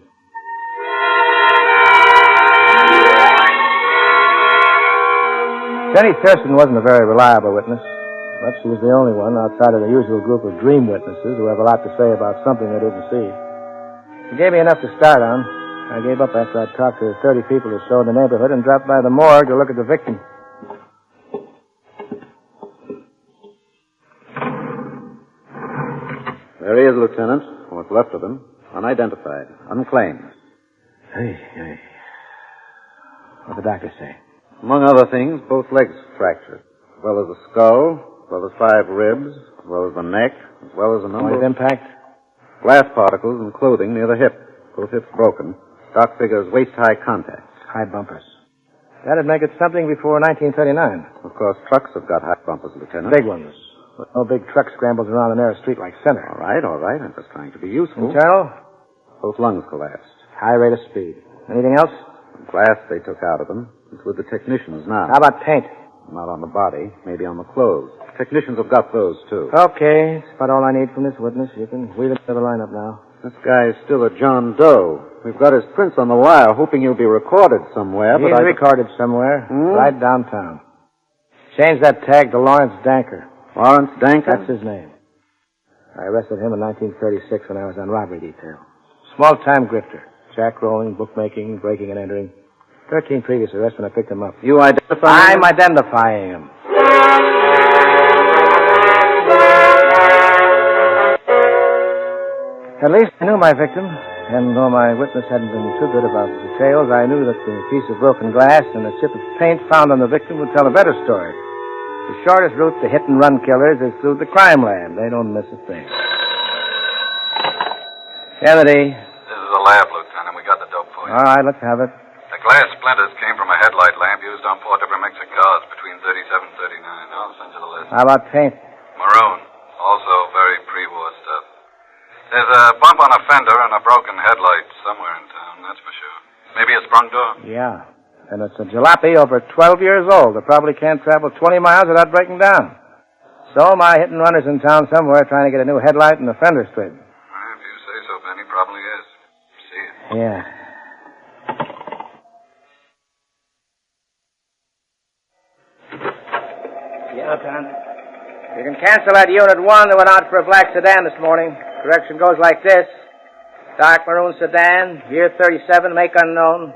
Jenny Thurston wasn't a very reliable witness, but she was the only one outside of the usual group of dream witnesses who have a lot to say about something they didn't see. She gave me enough to start on. I gave up after I'd talked to 30 people or so in the neighborhood and dropped by the morgue to look at the victim.
There he is, Lieutenant. What's left of him. Unidentified. Unclaimed.
Hey. What'd the doctor say?
Among other things, both legs fractured, as well as the skull, as well as 5 ribs, as well as the neck, as well as a number
Point of impact?
glass particles and clothing near the hip. Both hips broken. Doc figures waist-high contact.
High bumpers. That'd make it something before 1939.
Of course, trucks have got high bumpers, Lieutenant.
Big ones. But no big truck scrambles around a narrow street like Center.
All right. I'm just trying to be useful.
Internal?
Both lungs collapsed.
High rate of speed. Anything else?
The glass they took out of them is with the technicians now.
How about paint?
Not on the body, maybe on the clothes. Technicians have got those, too.
Okay, that's about all I need from this witness. You can wheel it to the lineup now.
This guy is still a John Doe. We've got his prints on the wire, hoping he'll be recorded somewhere, but
He's recorded somewhere, right downtown. Change that tag to Lawrence Danker.
Lawrence Danker?
That's his name. I arrested him in 1936 when I was on robbery detail. Small-time grifter. Jack rolling, bookmaking, breaking and entering. 13 previous arrests when I picked him up.
You identifying him?
I'm identifying him. At least I knew my victim, and though my witness hadn't been too good about the details, I knew that the piece of broken glass and the chip of paint found on the victim would tell a better story. The shortest route to hit-and-run killers is through the crime lab. They don't miss a thing. Kennedy.
This is the lab, Lieutenant. We got the dope for you.
All right, let's have it.
The glass splinters came from a headlight lamp used on 4 different Mexican cars between 37 and 39. I'll send you the list.
How about paint?
Maroon. Also very pre-war stuff. There's a bump on a fender and a broken headlight somewhere in town, that's for sure. Maybe a sprung door.
Yeah. And it's a jalopy over 12 years old that probably can't travel 20 miles without breaking down. So my hit-and-runner's in town somewhere trying to get a new headlight and a fender straight.
If you say so, Benny, probably is. See you.
Yeah. Yeah, Lieutenant. You can cancel that Unit 1 that went out for a black sedan this morning. Correction goes like this. Dark maroon sedan, year 37, make unknown.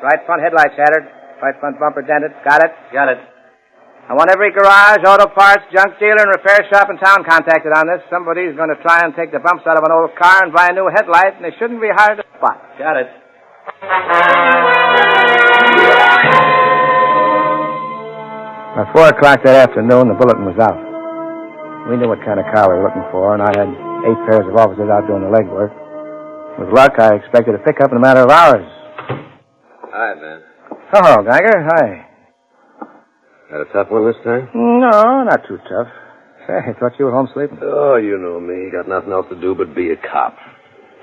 Right front headlight shattered. Right front bumper dented. Got it? Got it. I want every garage, auto parts, junk dealer, and repair shop in town contacted on this. Somebody's going to try and take the bumps out of an old car and buy a new headlight, and they shouldn't be hard to spot. Got it. At 4 o'clock that afternoon, the bulletin was out. We knew what kind of car we were looking for, and I had 8 pairs of officers out doing the legwork. With luck, I expected to pick up in a matter of hours.
Hi, Ben.
Hello, Geiger. Hi.
Had a tough one this time?
No, not too tough. Say, I thought you were home sleeping.
Oh, you know me. Got nothing else to do but be a cop.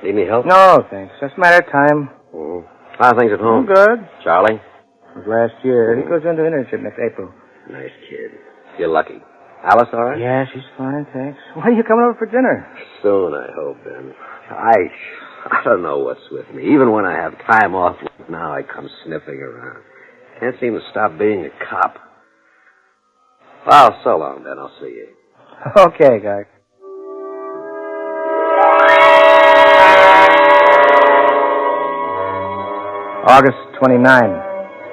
Need any help?
No, thanks. Just a matter of time.
Oh. How are things at home?
Good.
Charlie?
It was last year. He goes into internship next April.
Nice kid. You're lucky. Alice all right?
Yeah, she's fine, thanks. When are you coming over for dinner?
Soon, I hope, Ben. I don't know what's with me. Even when I have time off like now, I come sniffing around. Can't seem to stop being a cop. Well, so long, Ben. I'll see you.
Okay, Geiger. August 29,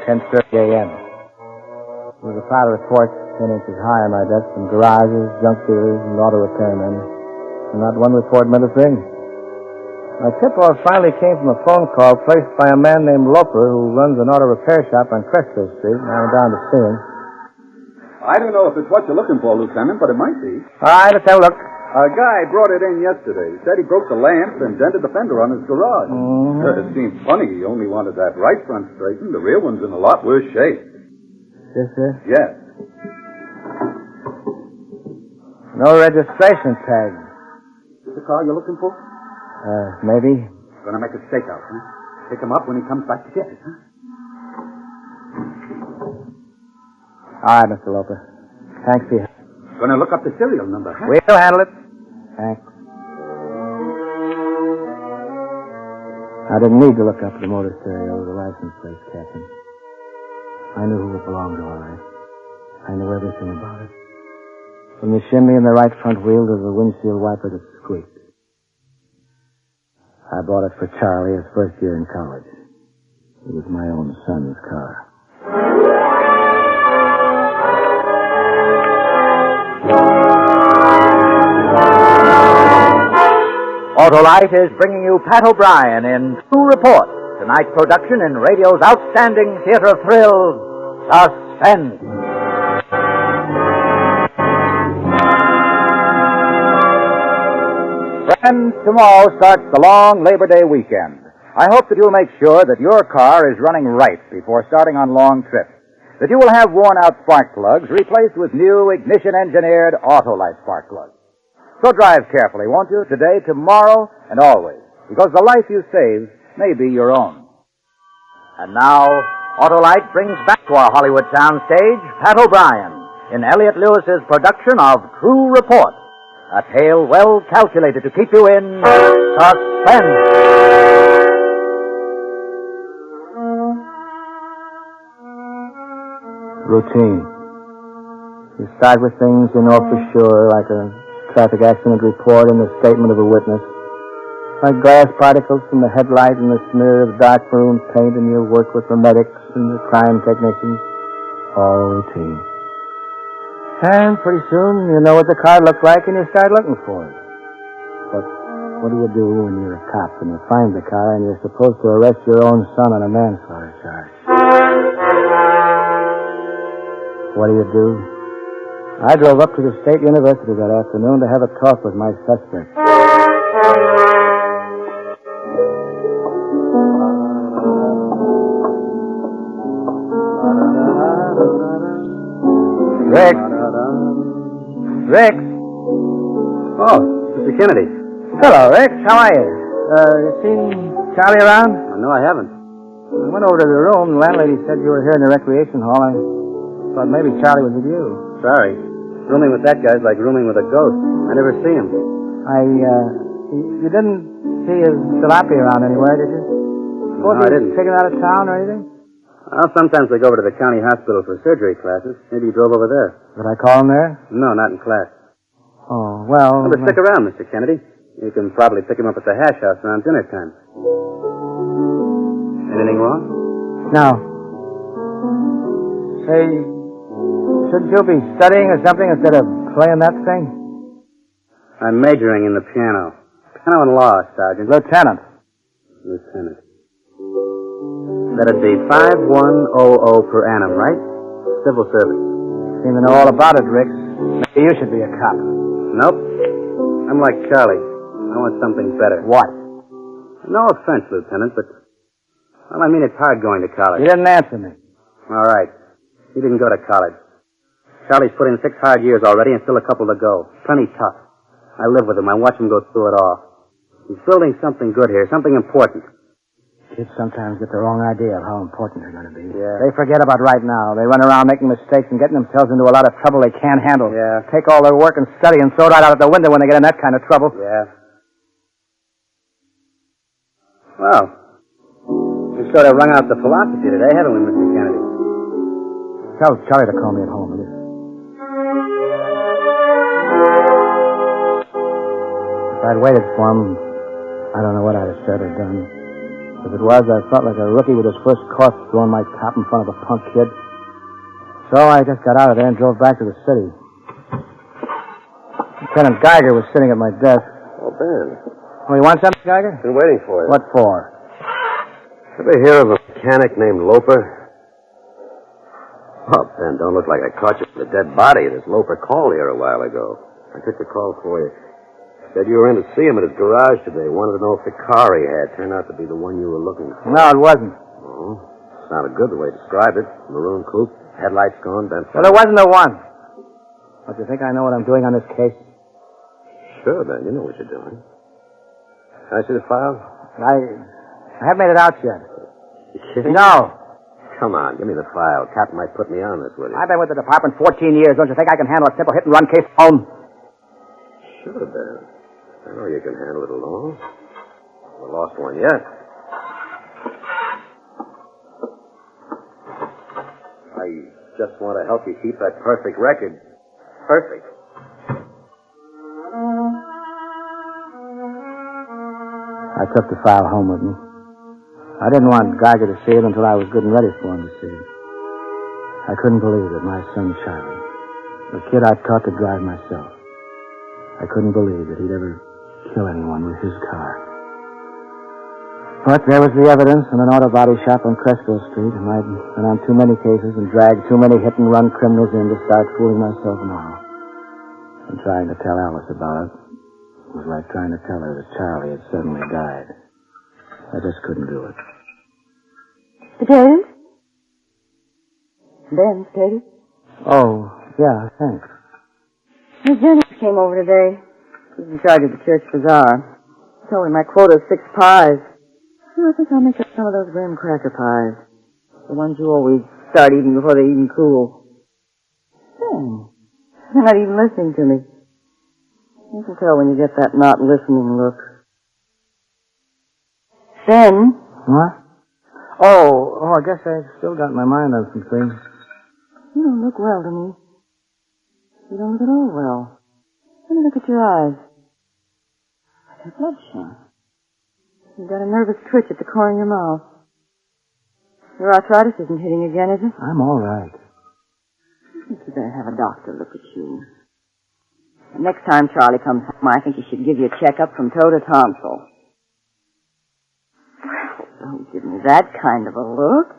10:30 a.m. There was a pile of reports 10 inches high on my desk from garages, junk dealers, and auto repairmen. And not one report meant a thing. My tip-off finally came from a phone call placed by a man named Loper who runs an auto repair shop on Cresco Street, and I went down to see him.
I don't know if it's what you're looking for, Lieutenant, but it might be.
All right, let's have a look.
A guy brought it in yesterday. He said he broke the lamp and dented the fender on his garage.
Mm-hmm.
It seemed funny. He only wanted that right front straightened. The rear one's in a lot worse shape.
This is?
Yes.
No registration tag.
Is the car you're looking for?
Maybe.
Gonna make a stakeout, huh? Pick him up when he comes back to get it, huh?
All right, Mr. Loper. Thanks for your help.
Gonna look up the serial number, huh?
We'll handle it. Thanks. I didn't need to look up the motor stereo or the license plate, Captain. I knew who it belonged to, all right. I knew everything about it. From the shimmy in the right front wheel to the windshield wiper that squeaked. I bought it for Charlie his first year in college. It was my own son's car.
Autolite is bringing you Pat O'Brien in True Report, tonight's production in radio's outstanding theater of thrills, Suspense.
Friends, tomorrow starts the long Labor Day weekend. I hope that you'll make sure that your car is running right before starting on long trips. That you will have worn-out spark plugs replaced with new ignition-engineered Autolite spark plugs. So drive carefully, won't you? Today, tomorrow, and always. Because the life you save may be your own.
And now, Autolite brings back to our Hollywood soundstage Pat O'Brien in Elliott Lewis's production of True Report, a tale well calculated to keep you in suspense.
Routine. You start with things you know for sure, like a traffic accident report and the statement of a witness. Like glass particles from the headlight and the smear of dark maroon paint, and you work with the medics and the crime technicians. All routine. And pretty soon you know what the car looks like and you start looking for it. But what do you do when you're a cop and you find the car and you're supposed to arrest your own son on a manslaughter charge? What do? I drove up to the State University that afternoon to have a talk with my suspect. Rick. Rick.
Oh, Mr. Kennedy.
Hello, Rick. How are you? You seen Charlie around?
No, I haven't.
I went over to the room. The landlady said you were here in the recreation hall. I thought maybe Charlie was with you.
Sorry. Rooming with that guy's like rooming with a ghost. I never see him.
You didn't see his tilapia around anywhere, did you?
No, I didn't.
Taken out of town or anything?
Well, sometimes they go over to the county hospital for surgery classes. Maybe he drove over there.
Did I call him there?
No, not in class.
Oh, well...
But stick around, Mr. Kennedy. You can probably pick him up at the hash house around dinner time. Anything wrong?
No. Say, shouldn't you be studying or something instead of playing that thing?
I'm majoring in the piano. Piano and law, Sergeant.
Lieutenant.
That'd be 5100 per annum, right? Civil service.
Seem to know all about it, Rick. Maybe you should be a cop.
Nope. I'm like Charlie. I want something better.
What?
No offense, Lieutenant, but... Well, I mean, it's hard going to college.
You didn't answer me.
All right. He didn't go to college. Charlie's put in 6 hard years already and still a couple to go. Plenty tough. I live with him. I watch him go through it all. He's building something good here, something important.
Kids sometimes get the wrong idea of how important they're going to be.
Yeah.
They forget about right now. They run around making mistakes and getting themselves into a lot of trouble they can't handle.
Yeah.
Take all their work and study and throw it right out the window when they get in that kind of trouble.
Yeah. Well, we sort of rung out the philosophy today, haven't we, Mr. Kennedy?
Tell Charlie to call me at home, will you? If I'd waited for him, I don't know what I'd have said or done. If it was, I felt like a rookie with his first course throwing my top in front of a punk kid. So I just got out of there and drove back to the city. Lieutenant Geiger was sitting at my desk.
Oh, Ben.
Oh, you want something, Geiger?
Been waiting for you.
What for?
Ever hear of a mechanic named Loper? Oh, Ben, don't look like I caught you with a dead body. This Loper called here a while ago. I took the call for you. Said you were in to see him at his garage today. Wanted to know if the car he had turned out to be the one you were looking for.
No, it wasn't.
Oh, sounded good the way you described it. Maroon coupe, headlights gone, bent.
Well, it wasn't the one. But you think I know what I'm doing on this case?
Sure, Ben. You know what you're doing. Can I see the file?
I haven't made it out yet.
You kidding?
No.
Come on, give me the file. Captain might put me on this with you.
I've been with the department 14 years. Don't you think I can handle a simple hit-and-run case alone?
Sure, Ben. I know you can handle it alone. Haven't lost one yet. I just want to help you keep that perfect record. Perfect.
I took the file home with me. I didn't want Geiger to see it until I was good and ready for him to see it. I couldn't believe that my son Charlie, the kid I'd taught to drive myself, I couldn't believe that he'd ever kill anyone with his car. But there was the evidence in an auto body shop on Cresco Street, and I'd been on too many cases and dragged too many hit-and-run criminals in to start fooling myself now. And trying to tell Alice about it was like trying to tell her that Charlie had suddenly died. I just couldn't do it.
Potatoes? Ben, potatoes?
Oh, yeah, thanks.
Miss Jennings came over today. She's in charge of the church bazaar. Told me my quota is 6 pies. Well, I think I'll make up some of those graham cracker pies. The ones you always start eating before they even cool. Ben, they're not even listening to me. You can tell when you get that not listening look. Ben?
What? Oh, I guess I've still got my mind on some things.
You don't look well to me. You don't look at all well. Let me look at your eyes. They're bloodshot. You've got a nervous twitch at the corner of your mouth. Your arthritis isn't hitting again, is it?
I'm all right.
I think you better have a doctor look at you. The next time Charlie comes home, I think he should give you a checkup from toe to tonsil. Well, don't give me that kind of a look.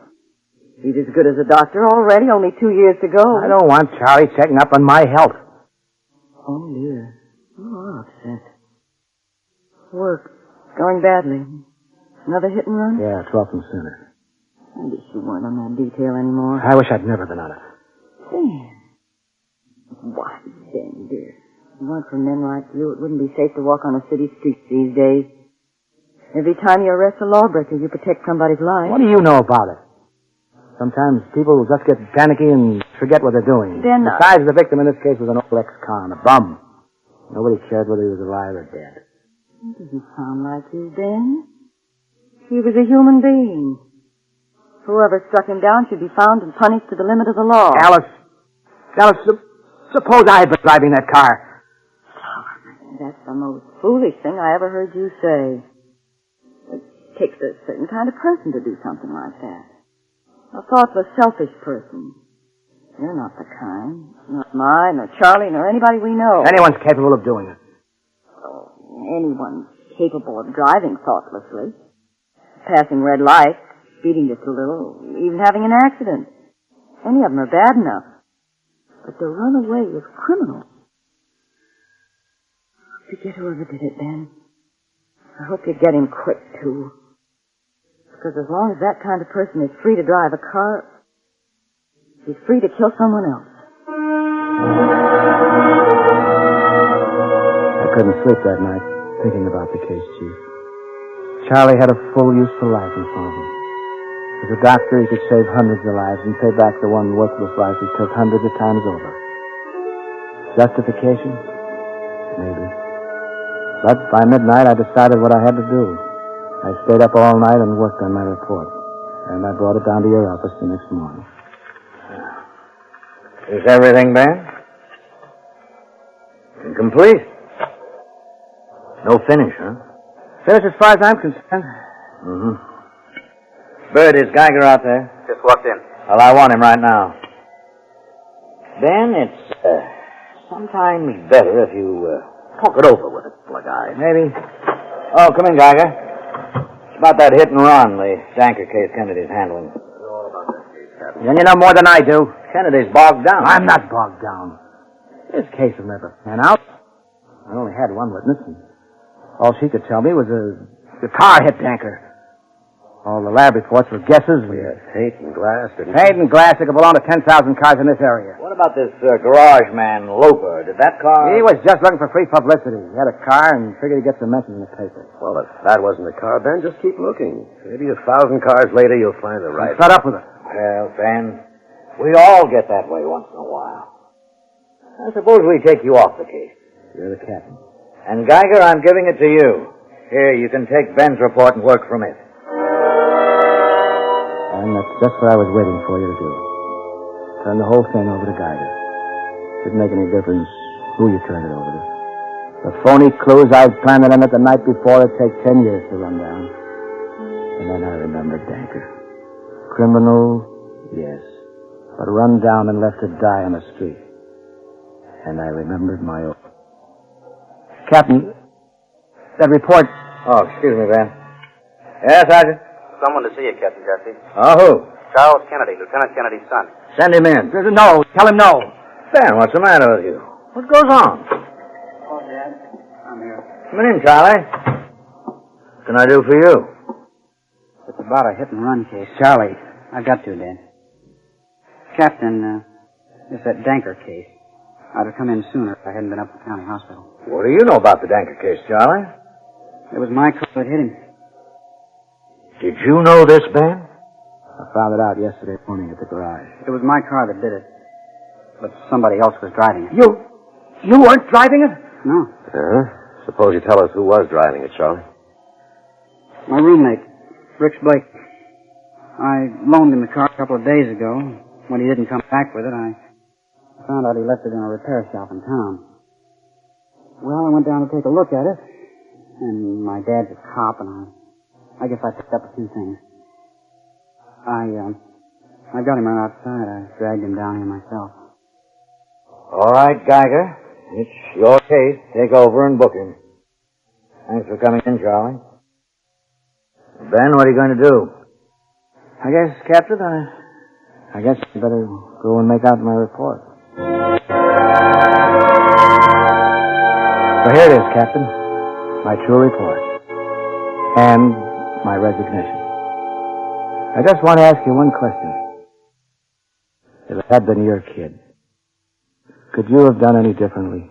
He's as good as a doctor already, only 2 years to go.
I don't want Charlie checking up on my health.
Oh, dear. You are upset. Work. Going badly. Another hit and run?
Yeah, 12th and Center.
I wish you weren't on that detail anymore.
I wish I'd never been on it.
Dan, Why, Ben, dear. If it weren't for men like you, it wouldn't be safe to walk on a city street these days. Every time you arrest a lawbreaker, you protect somebody's life.
What do you know about it? Sometimes people just get panicky and forget what they're doing.
Then,
Besides, the victim in this case was an old ex-con, a bum. Nobody cared whether he was alive or dead.
That doesn't sound like you, Ben. He was a human being. Whoever struck him down should be found and punished to the limit of the law.
Alice, suppose I had been driving that car.
That's the most foolish thing I ever heard you say. It takes a certain kind of person to do something like that. A thoughtless, selfish person. You're not the kind. Not mine, nor Charlie, nor anybody we know.
Anyone's capable of doing it.
Oh, anyone's capable of driving thoughtlessly. Passing red lights, speeding just a little, even having an accident. Any of them are bad enough. But to run away with criminals. I hope you get whoever did it, Ben. I hope you get him quick, too. Because as long as that kind of person is free to drive a car, he's free to kill someone else.
I couldn't sleep that night thinking about the case, Chief. Charlie had a full, useful life in front of him. As a doctor, he could save hundreds of lives and pay back the one worthless life he took hundreds of times over. Justification? Maybe. But by midnight, I decided what I had to do. I stayed up all night and worked on my report. And I brought it down to your office the next morning.
Is everything, Ben? Complete? No finish, huh?
Finished as far as I'm concerned.
Mm-hmm. Bird, is Geiger out there?
Just walked in.
Well, I want him right now. Ben, it's sometimes better if you talk it over with a couple of guys.
Maybe.
Oh, come in, Geiger. It's about that hit and run, the Danker case Kennedy's handling.
Then you know more than I do.
Kennedy's bogged down.
I'm not bogged down. This case will never pan out. I only had one witness, and all she could tell me was the car hit Danker. All the lab reports were guesses.
Yes, Haight and Glass.
Haight and Glass that could belong to 10,000 cars in this area.
What about this garage man, Loper? Did that car...
He was just looking for free publicity. He had a car and figured he'd get some mentions in the paper.
Well, if that wasn't the car, Ben, just keep looking. Maybe 1,000 cars later you'll find the right
Shut up with it.
Well, Ben, we all get that way once in a while. I suppose we take you off the case.
You're the captain.
And, Geiger, I'm giving it to you. Here, you can take Ben's report and work from it.
And that's just what I was waiting for you to do. Turn the whole thing over to Geiger. Didn't make any difference who you turned it over to. The phony clues I'd planted on it the night before would take 10 years to run down. And then I remembered Danker. Criminal, yes. But run down and left to die on the street. And I remembered my own. Captain, that report...
Oh, excuse me, Ben. Yes, Sergeant?
Someone to see you, Captain Jesse.
Oh, who?
Charles Kennedy, Lieutenant Kennedy's son.
Send him in.
No, tell him no.
Ben, what's the matter with you? What goes on?
Oh, Dad. I'm here.
Come in, Charlie. What can I do for you?
It's about a hit-and-run case. Charlie, I've got to, Dad. Captain, it's that Danker case. I'd have come in sooner if I hadn't been up at the county hospital.
What do you know about the Danker case, Charlie?
It was my car that hit him.
Did you know this, Ben?
I found it out yesterday morning at the garage.
It was my car that did it. But somebody else was driving it.
You weren't driving it?
No.
Suppose you tell us who was driving it, Charlie.
My roommate, Rich Blake. I loaned him the car a couple of days ago. When he didn't come back with it, I found out he left it in a repair shop in town. Well, I went down to take a look at it. And my dad's a cop, and I guess I picked up a few things. I got him right outside. I dragged him down here myself.
All right, Geiger. It's your case. Take over and book him. Thanks for coming in, Charlie. Ben, what are you going to do?
I guess, Captain, I guess I better go and make out my report. So here it is, Captain. My true report. And my resignation. I just want to ask you one question. If it had been your kid, Could you have done any differently?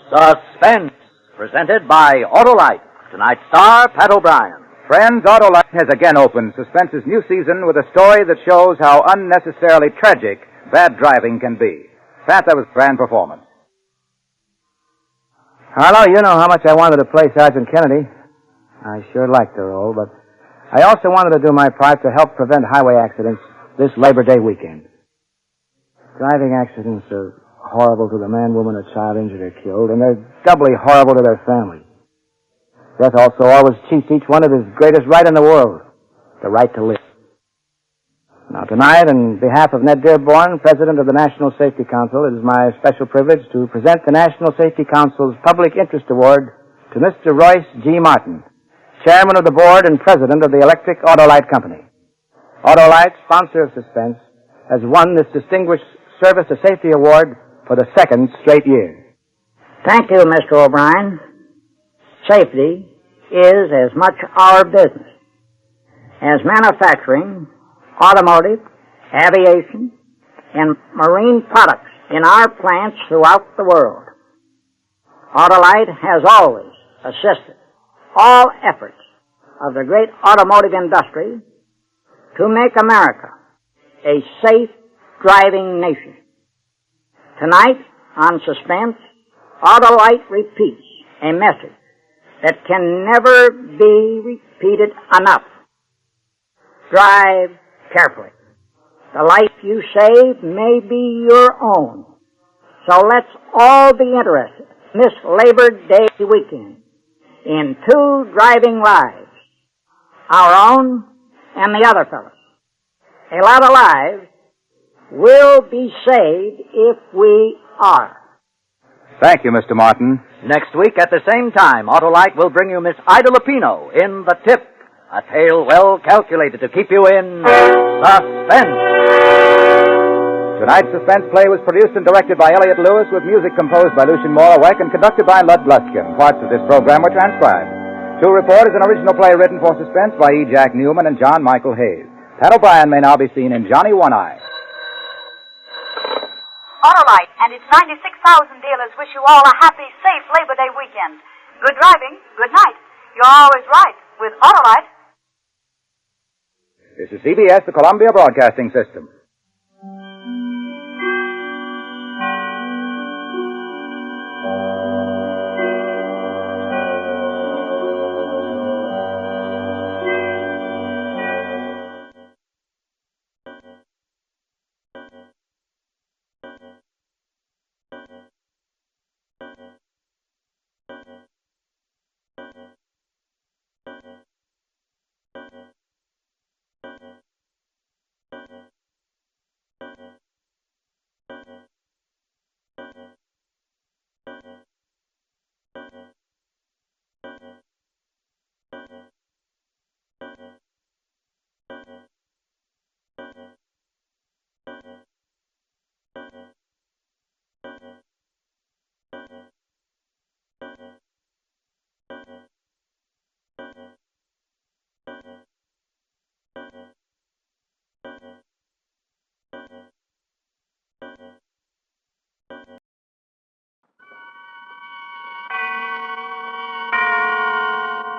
Suspense, presented by Autolite. Tonight's star, Pat O'Brien.
Friends, Autolite has again opened Suspense's new season with a story that shows how unnecessarily tragic bad driving can be. Pat, that was grand performance.
Harlow, you know how much I wanted to play Sergeant Kennedy. I sure liked the role, but I also wanted to do my part to help prevent highway accidents this Labor Day weekend. Driving accidents are horrible to the man, woman, or child injured or killed, and they're doubly horrible to their families. Death also always cheats each one of his greatest right in the world, the right to live. Now, tonight, on behalf of Ned Dearborn, President of the National Safety Council, it is my special privilege to present the National Safety Council's Public Interest Award to Mr. Royce G. Martin, Chairman of the Board and President of the Electric Autolite Company. Autolite, sponsor of Suspense, has won this distinguished Service to Safety Award for the second straight year.
Thank you, Mr. O'Brien. Safety is as much our business as manufacturing, automotive, aviation, and marine products in our plants throughout the world. Autolite has always assisted all efforts of the great automotive industry to make America a safe driving nation. Tonight, on Suspense, Autolite repeats a message that can never be repeated enough. Drive carefully. The life you save may be your own. So let's all be interested this Labor Day weekend in two driving lives, our own and the other fellows. A lot of lives will be saved if we are.
Thank you, Mr. Martin.
Next week at the same time, Autolite will bring you Miss Ida Lupino in The Tip, a tale well calculated to keep you in suspense.
Tonight's Suspense play was produced and directed by Elliott Lewis with music composed by Lucien Moraweck and conducted by Lud Bluskin. Parts of this program were transcribed. To Report is an original play written for Suspense by E. Jack Newman and John Michael Hayes. Pat O'Brien may now be seen in Johnny One-Eye.
Autolite and its 96,000 dealers wish you all a happy, safe Labor Day weekend. Good driving, good night. You're always right with Autolite.
This is CBS, the Columbia Broadcasting System.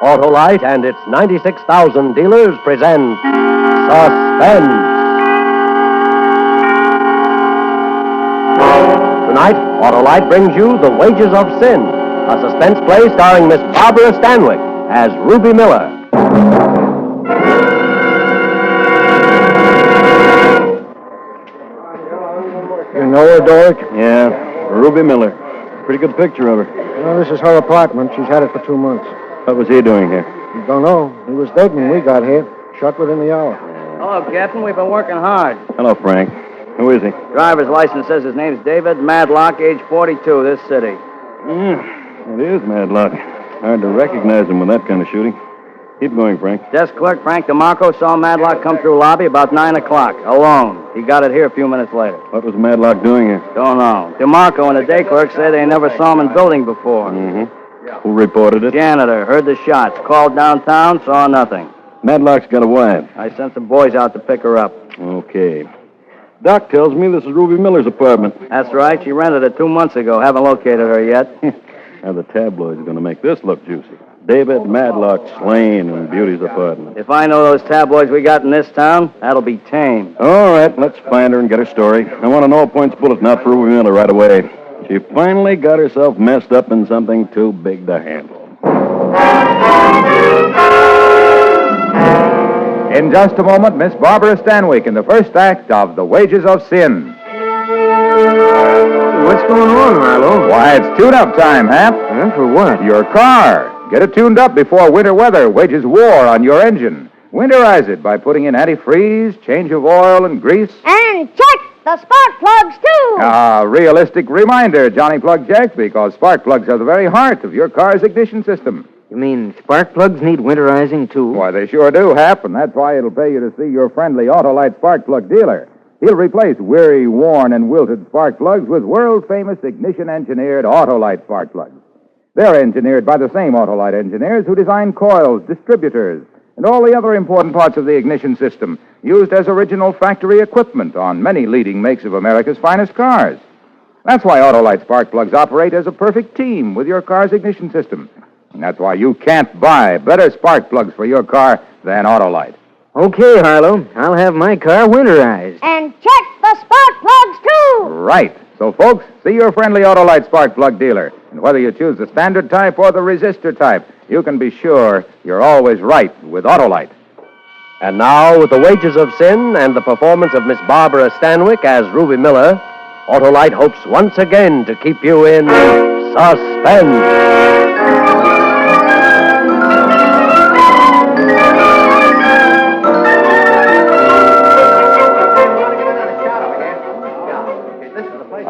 Autolite and its 96,000 dealers present Suspense. Tonight, Autolite brings you The Wages of Sin, a suspense play starring Miss Barbara Stanwyck as Ruby Miller.
You know her, Doric?
Yeah, Ruby Miller. Pretty good picture of her.
Well, this is her apartment. She's had it for 2 months.
What was he doing here?
Don't know. He was dead when we got here. Shot within the hour.
Hello, Captain. We've been working hard.
Hello, Frank. Who is he?
Driver's license says his name's David Madlock, age 42, this city.
Yeah, it is Madlock. Hard to recognize him with that kind of shooting. Keep going, Frank.
Desk clerk Frank DeMarco saw Madlock come through lobby about 9 o'clock, alone. He got it here a few minutes later.
What was Madlock doing here?
Don't know. DeMarco and the day clerk say they never saw him in building before.
Mm-hmm. Who reported it?
Janitor. Heard the shots. Called downtown, saw nothing.
Madlock's got a wife.
I sent some boys out to pick her up.
Okay. Doc tells me this is Ruby Miller's apartment.
That's right. She rented it 2 months ago. Haven't located her yet.
Now, the tabloids are going to make this look juicy. David Madlock slain in Beauty's apartment.
If I know those tabloids we got in this town, that'll be tame.
All right, let's find her and get her story. I want an all-points bulletin out for Ruby Miller right away. She finally got herself messed up in something too big to handle.
In just a moment, Miss Barbara Stanwyck in the first act of The Wages of Sin.
What's going on, Harlow?
Why, it's tune-up time, Hap.
For what?
Your car. Get it tuned up before winter weather wages war on your engine. Winterize it by putting in antifreeze, change of oil and grease.
And check the spark plugs, too.
A realistic reminder, Johnny Plug Jack, because spark plugs are the very heart of your car's ignition system.
You mean spark plugs need winterizing, too?
Why, they sure do, Hap, and that's why it'll pay you to see your friendly Autolite spark plug dealer. He'll replace weary, worn, and wilted spark plugs with world-famous ignition-engineered Autolite spark plugs. They're engineered by the same Autolite engineers who design coils, distributors, and all the other important parts of the ignition system used as original factory equipment on many leading makes of America's finest cars. That's why Autolite spark plugs operate as a perfect team with your car's ignition system. And that's why you can't buy better spark plugs for your car than Autolite.
Okay, Harlow. I'll have my car winterized.
And check the spark plugs, too.
Right. So, folks, see your friendly Autolite spark plug dealer. And whether you choose the standard type or the resistor type, you can be sure you're always right with Autolite.
And now, with The Wages of Sin and the performance of Miss Barbara Stanwyck as Ruby Miller, Autolite hopes once again to keep you in suspense.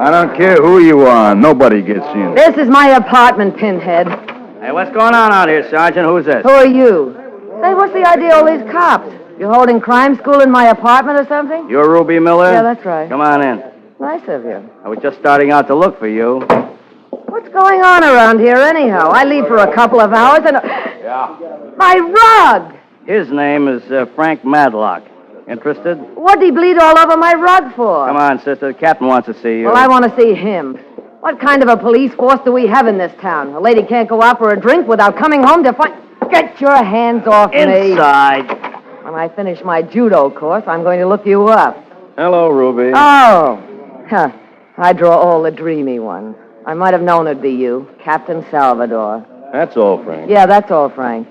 I don't care who you are. Nobody gets in.
This is my apartment, Pinhead.
Hey, what's going on out here, Sergeant? Who's this?
Who are you? Say, what's the idea of all these cops? You holding crime school in my apartment or something?
You're Ruby Miller?
Yeah, that's right.
Come on in.
Nice of you.
I was just starting out to look for you.
What's going on around here, anyhow? I leave for a couple of hours and...
Yeah.
My rug!
His name is Frank Madlock. Interested?
What'd he bleed all over my rug for?
Come on, sister. The captain wants to see you.
Well, I want to see him. What kind of a police force do we have in this town? A lady can't go out for a drink without coming home to find... Get your hands off me.
Inside.
When I finish my judo course, I'm going to look you up.
Hello, Ruby.
Oh. Huh. I draw all the dreamy ones. I might have known it'd be you, Captain Salvador.
That's all, Frank.
Yeah, that's all, Frank.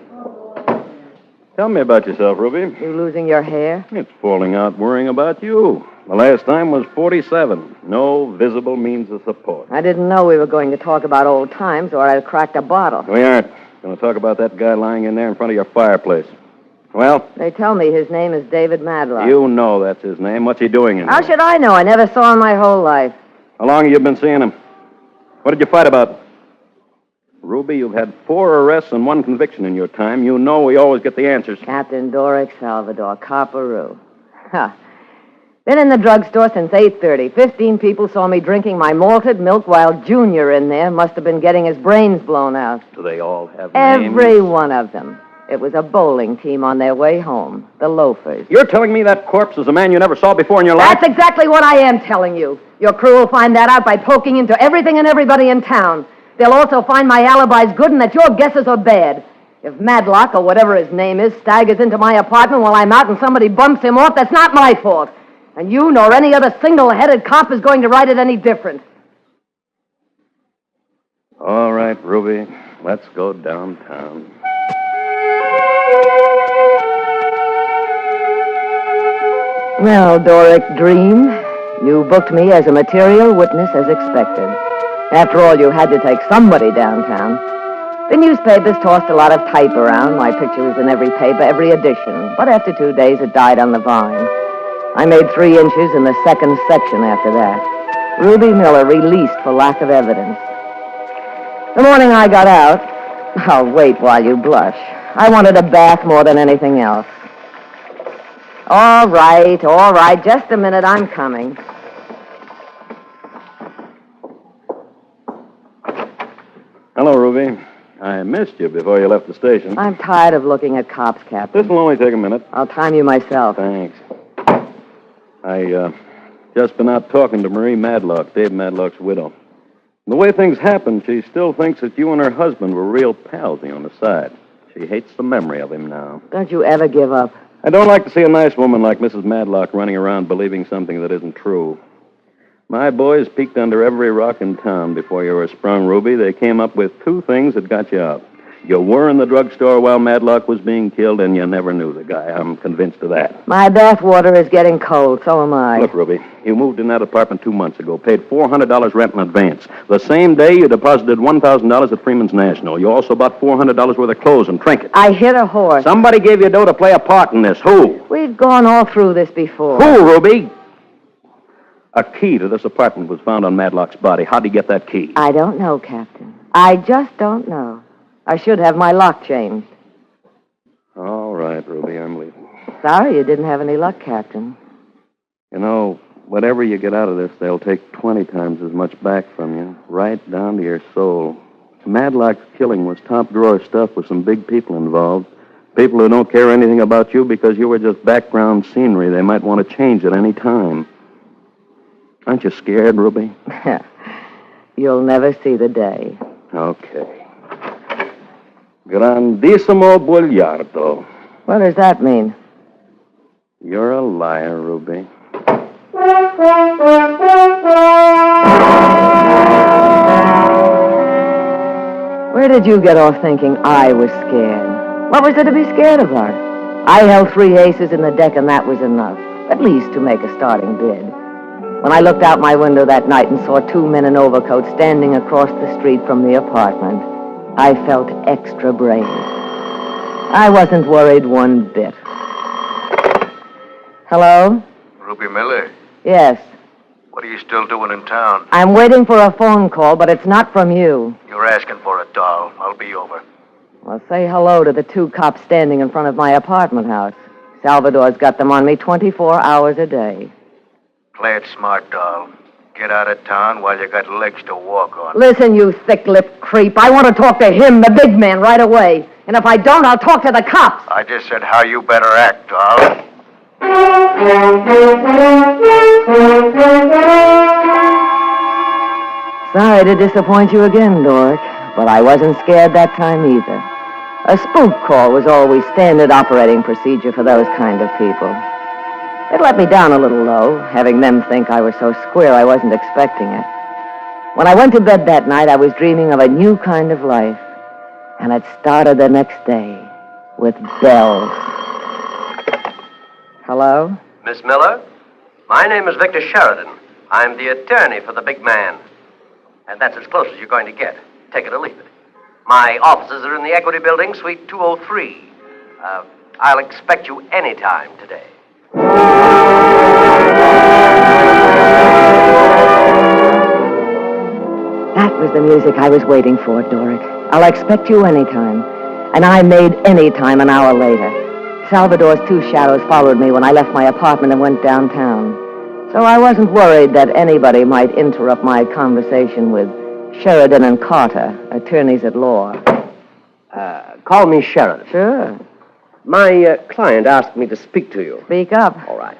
Tell me about yourself, Ruby.
You losing your hair?
It's falling out worrying about you. The last time was 47. No visible means of support.
I didn't know we were going to talk about old times, or I'd have cracked a bottle.
We aren't. Going to talk about that guy lying in there in front of your fireplace. Well?
They tell me his name is David Madlock.
You know that's his name. What's he doing in
How
there?
should I know? I never saw him my whole life.
How long have you been seeing him? What did you fight about? Ruby, you've had 4 arrests and 1 conviction in your time. You know we always get the answers.
Captain Doric Salvador, Copperoo. Ha. Been in the drugstore since 8:30. 15 people saw me drinking my malted milk while Junior in there must have been getting his brains blown out.
Do they all have names?
Every one of them. It was a bowling team on their way home. The Loafers.
You're telling me that corpse is a man you never saw before in your life?
That's exactly what I am telling you. Your crew will find that out by poking into everything and everybody in town. They'll also find my alibi's good and that your guesses are bad. If Madlock, or whatever his name is, staggers into my apartment while I'm out and somebody bumps him off, that's not my fault. And you nor any other single-headed cop is going to write it any different.
All right, Ruby. Let's go downtown.
Well, Doric Dream, you booked me as a material witness as expected. After all, you had to take somebody downtown. The newspapers tossed a lot of type around. My picture was in every paper, every edition. But after 2 days, it died on the vine. I made 3 inches in the second section after that. Ruby Miller released for lack of evidence. The morning I got out... Oh, wait while you blush. I wanted a bath more than anything else. All right. Just a minute. I'm coming.
Hello, Ruby. I missed you before you left the station.
I'm tired of looking at cops, Captain.
This will only take a minute.
I'll time you myself.
Thanks. I just been out talking to Marie Madlock, Dave Madlock's widow. The way things happened, she still thinks that you and her husband were real pals on the side. She hates the memory of him now.
Don't you ever give up.
I don't like to see a nice woman like Mrs. Madlock running around believing something that isn't true. My boys peeked under every rock in town before you were sprung, Ruby. They came up with two things that got you out. You were in the drugstore while Madlock was being killed, and you never knew the guy. I'm convinced of that.
My bath water is getting cold. So am I.
Look, Ruby, you moved in that apartment 2 months ago, paid $400 rent in advance. The same day, you deposited $1,000 at Freeman's National. You also bought $400 worth of clothes and trinkets.
I hit a horse.
Somebody gave you dough to play a part in this. Who?
We've gone all through this before.
Who, Ruby? A key to this apartment was found on Madlock's body. How'd he get that key?
I don't know, Captain. I just don't know. I should have my lock changed.
All right, Ruby, I'm leaving.
Sorry you didn't have any luck, Captain.
You know, whatever you get out of this, they'll take 20 times as much back from you, right down to your soul. Madlock's killing was top-drawer stuff with some big people involved. People who don't care anything about you because you were just background scenery they might want to change at any time. Aren't you scared, Ruby?
You'll never see the day.
Okay. Grandissimo bugliardo.
What does that mean?
You're a liar, Ruby.
Where did you get off thinking I was scared? What was there to be scared about? I held 3 aces in the deck, and that was enough, at least to make a starting bid. When I looked out my window that night and saw 2 men in overcoats standing across the street from the apartment, I felt extra brave. I wasn't worried one bit. Hello?
Ruby Miller,
Yes.
what are you still doing in town?
I'm waiting for a phone call, but it's not from you.
You're asking for a doll. I'll be over.
Well, say hello to the 2 cops standing in front of my apartment house. Salvador's got them on me 24 hours a day.
Play it smart, doll. Get out of town while you got legs to walk on.
Listen, you thick-lipped creep. I want to talk to him, the big man, right away. And if I don't, I'll talk to the cops.
I just said how you better act, doll.
Sorry to disappoint you again, Dork, but I wasn't scared that time either. A spook call was always standard operating procedure for those kind of people. It let me down a little, though, having them think I was so square I wasn't expecting it. When I went to bed that night, I was dreaming of a new kind of life, and it started the next day with bells. Hello?
Miss Miller, my name is Victor Sheridan. I'm the attorney for the big man. And that's as close as you're going to get. Take it or leave it. My offices are in the Equity Building, Suite 203. I'll expect you any time today.
That was the music I was waiting for, Doric. I'll expect you anytime. And I made any time an hour later. Salvador's 2 shadows followed me when I left my apartment and went downtown. So I wasn't worried that anybody might interrupt my conversation with Sheridan and Carter, attorneys at law.
Call me Sheridan.
Sure.
My client asked me to speak to you.
Speak up.
All right.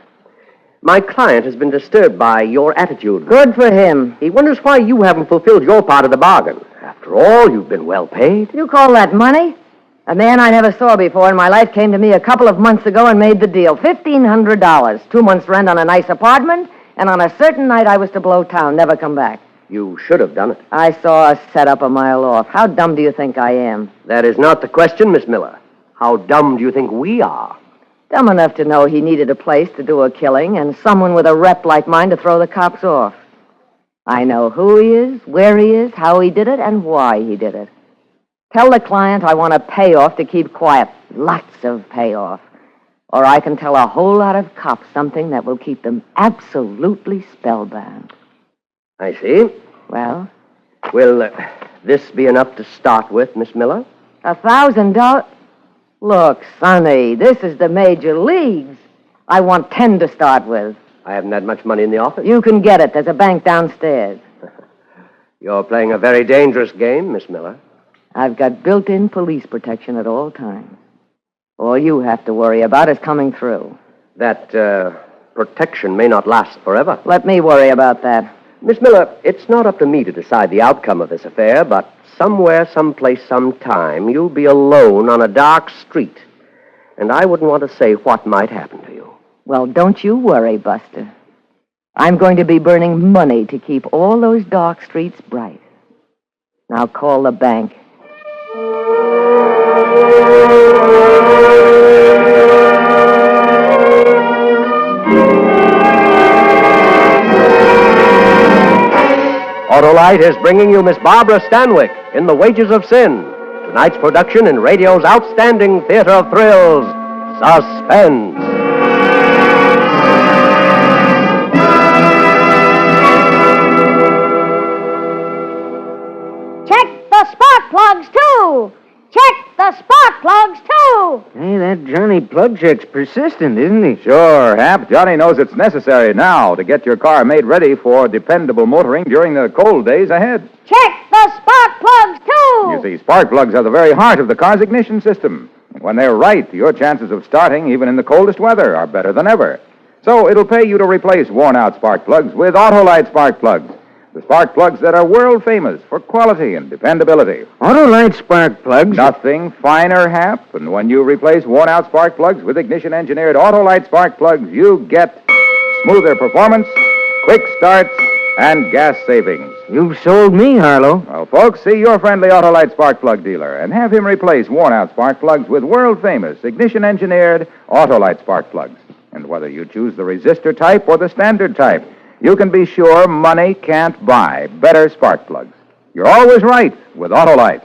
My client has been disturbed by your attitude.
Good for him.
He wonders why you haven't fulfilled your part of the bargain. After all, you've been well paid.
You call that money? A man I never saw before in my life came to me a couple of months ago and made the deal. $1,500. 2 months' rent on a nice apartment, and on a certain night I was to blow town, never come back.
You should have done it.
I saw a setup a mile off. How dumb do you think I am?
That is not the question, Miss Miller. How dumb do you think we are?
Dumb enough to know he needed a place to do a killing and someone with a rep like mine to throw the cops off. I know who he is, where he is, how he did it, and why he did it. Tell the client I want a payoff to keep quiet. Lots of payoff. Or I can tell a whole lot of cops something that will keep them absolutely spellbound.
I see.
Well?
Will this be enough to start with, Miss Miller?
$1,000?
Look, Sonny, this is the major leagues. I want 10 to start with.
I haven't had much money in the office.
You can get it. There's a bank downstairs.
You're playing a very dangerous game, Miss Miller.
I've got built-in police protection at all times. All you have to worry about is coming through.
That protection may not last forever.
Let me worry about that.
Miss Miller, it's not up to me to decide the outcome of this affair, but somewhere, someplace, sometime, you'll be alone on a dark street. And I wouldn't want to say what might happen to you.
Well, don't you worry, Buster. I'm going to be burning money to keep all those dark streets bright. Now call the bank.
Autolite is bringing you Miss Barbara Stanwyck in The Wages of Sin. Tonight's production in radio's outstanding theater of thrills, Suspense.
Check the spark plugs, too. Check the spark plugs, too.
Hey, that Johnny plug check's persistent, isn't he?
Sure, Hap. Johnny knows it's necessary now to get your car made ready for dependable motoring during the cold days ahead.
Check the spark plugs, too.
You see, spark plugs are the very heart of the car's ignition system. And when they're right, your chances of starting, even in the coldest weather, are better than ever. So it'll pay you to replace worn-out spark plugs with Autolite spark plugs. The spark plugs that are world famous for quality and dependability.
Autolite spark plugs?
Nothing finer, Hap. And when you replace worn-out spark plugs with ignition-engineered Autolite spark plugs, you get smoother performance, quick starts, and gas savings.
You've sold me, Harlow.
Well, folks, see your friendly Autolite spark plug dealer and have him replace worn-out spark plugs with world-famous ignition-engineered Autolite spark plugs. And whether you choose the resistor type or the standard type, you can be sure money can't buy better spark plugs. You're always right with Autolite.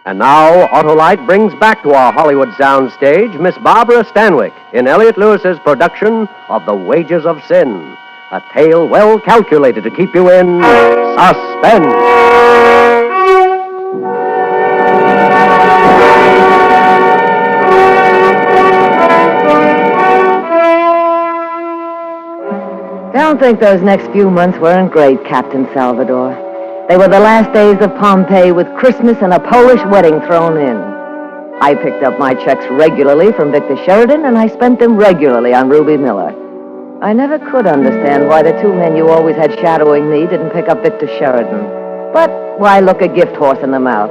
And now, Autolite brings back to our Hollywood soundstage Miss Barbara Stanwyck in Elliot Lewis's production of The Wages of Sin, a tale well calculated to keep you in suspense.
Don't think those next few months weren't great, Captain Salvador. They were the last days of Pompeii with Christmas and a Polish wedding thrown in. I picked up my checks regularly from Victor Sheridan, and I spent them regularly on Ruby Miller. I never could understand why the two men you always had shadowing me didn't pick up Victor Sheridan. But why look a gift horse in the mouth?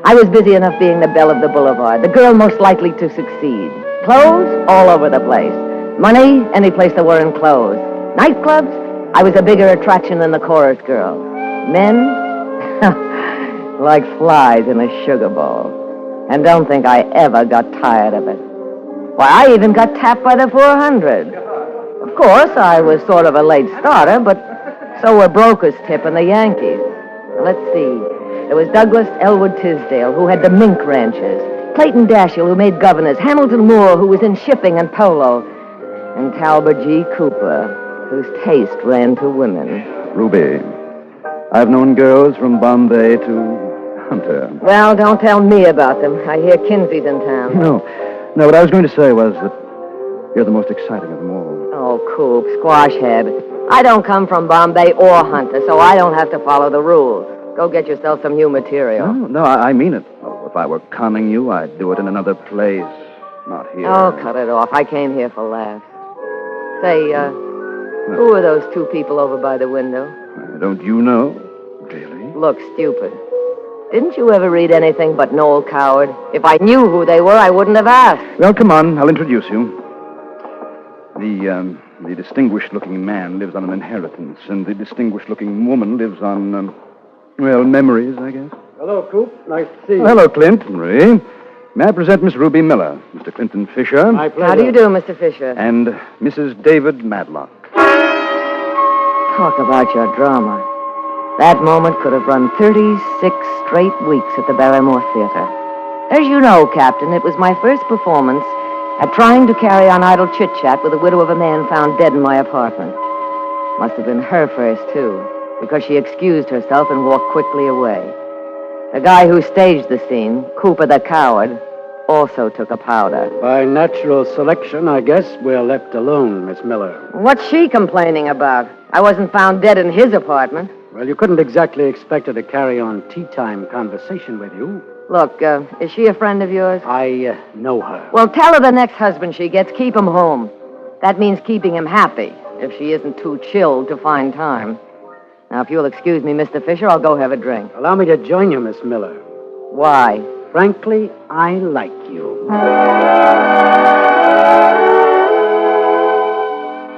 I was busy enough being the belle of the boulevard, the girl most likely to succeed. Clothes, all over the place. Money, any place there were in clothes. Nightclubs, I was a bigger attraction than the chorus girls. Men, like flies in a sugar bowl. And don't think I ever got tired of it. Why, I even got tapped by the 400. Of course, I was sort of a late starter, but so were Broker's Tip and the Yankees. Let's see. There was Douglas Elwood Tisdale, who had the mink ranches. Clayton Dashiell, who made governors. Hamilton Moore, who was in shipping and polo. And Talbot G. Cooper, whose taste ran to women.
Ruby, I've known girls from Bombay to Hunter.
Well, don't tell me about them. I hear Kinsey's in town.
No, what I was going to say was that you're the most exciting of them all.
Oh, Coop, squash head. I don't come from Bombay or Hunter, so I don't have to follow the rules. Go get yourself some new material.
No, I mean it. Oh, if I were conning you, I'd do it in another place, not here.
Oh, cut it off. I came here for laughs. Say, who are those two people over by the window?
Don't you know? Really?
Look stupid. Didn't you ever read anything but Noel Coward? If I knew who they were, I wouldn't have asked.
Well, come on, I'll introduce you. The distinguished-looking man lives on an inheritance, and the distinguished-looking woman lives on, memories, I guess.
Hello, Coop. Nice to see you.
Hello, Clint. Marie. May I present Miss Ruby Miller, Mr. Clinton Fisher.
My pleasure.
How do you do, Mr. Fisher?
And Mrs. David Madlock.
Talk about your drama. That moment could have run 36 straight weeks at the Barrymore Theater. As you know, Captain, it was my first performance at trying to carry on idle chit-chat with the widow of a man found dead in my apartment. Must have been her first, too, because she excused herself and walked quickly away. The guy who staged the scene, Cooper the Coward, also took a powder.
By natural selection, I guess we're left alone, Miss Miller.
What's she complaining about? I wasn't found dead in his apartment.
Well, you couldn't exactly expect her to carry on tea-time conversation with you.
Look, is she a friend of yours?
I know her.
Well, tell her the next husband she gets, keep him home. That means keeping him happy, if she isn't too chilled to find time. Now, if you'll excuse me, Mr. Fisher, I'll go have a drink.
Allow me to join you, Miss Miller.
Why?
Frankly, I like you.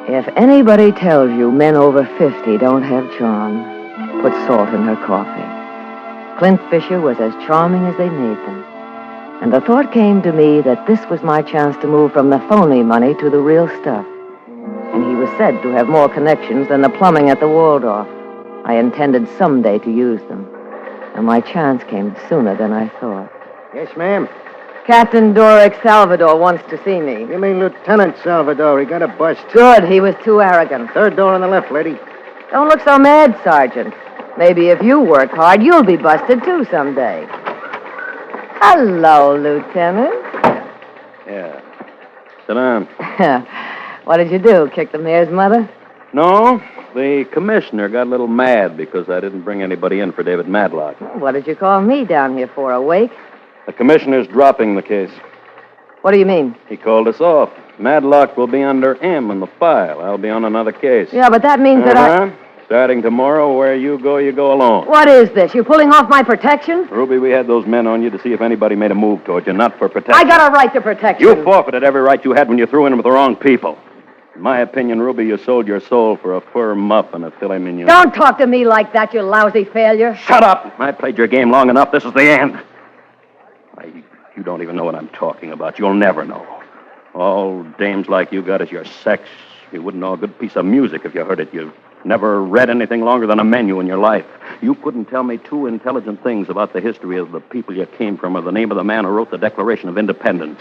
If anybody tells you men over 50 don't have charm, put salt in her coffee. Clint Fisher was as charming as they made them. And the thought came to me that this was my chance to move from the phony money to the real stuff. And he was said to have more connections than the plumbing at the Waldorf. I intended someday to use them. And my chance came sooner than I thought.
Yes, ma'am.
Captain Doric Salvador wants to see me.
You mean Lieutenant Salvador? He got a bust.
Good, he was too arrogant.
Third door on the left, lady.
Don't look so mad, Sergeant. Maybe if you work hard, you'll be busted too someday. Hello, Lieutenant.
Yeah. Sit down.
What did you do, kick the mayor's mother?
No, the commissioner got a little mad because I didn't bring anybody in for David Madlock.
What did you call me down here for, a wake?
The commissioner's dropping the case.
What do you mean?
He called us off. Madlock will be under M in the file. I'll be on another case.
Yeah, but that means that
Starting tomorrow, where you go alone.
What is this? You pulling off my protection?
Ruby, we had those men on you to see if anybody made a move towards you, not for protection.
I got a right to protection.
You forfeited every right you had when you threw in with the wrong people. In my opinion, Ruby, you sold your soul for a fur muff and a filet mignon.
Don't talk to me like that, you lousy failure.
Shut up! I played your game long enough. This is the end. You don't even know what I'm talking about. You'll never know. All dames like you got is your sex. You wouldn't know a good piece of music if you heard it. You've never read anything longer than a menu in your life. You couldn't tell me two intelligent things about the history of the people you came from or the name of the man who wrote the Declaration of Independence.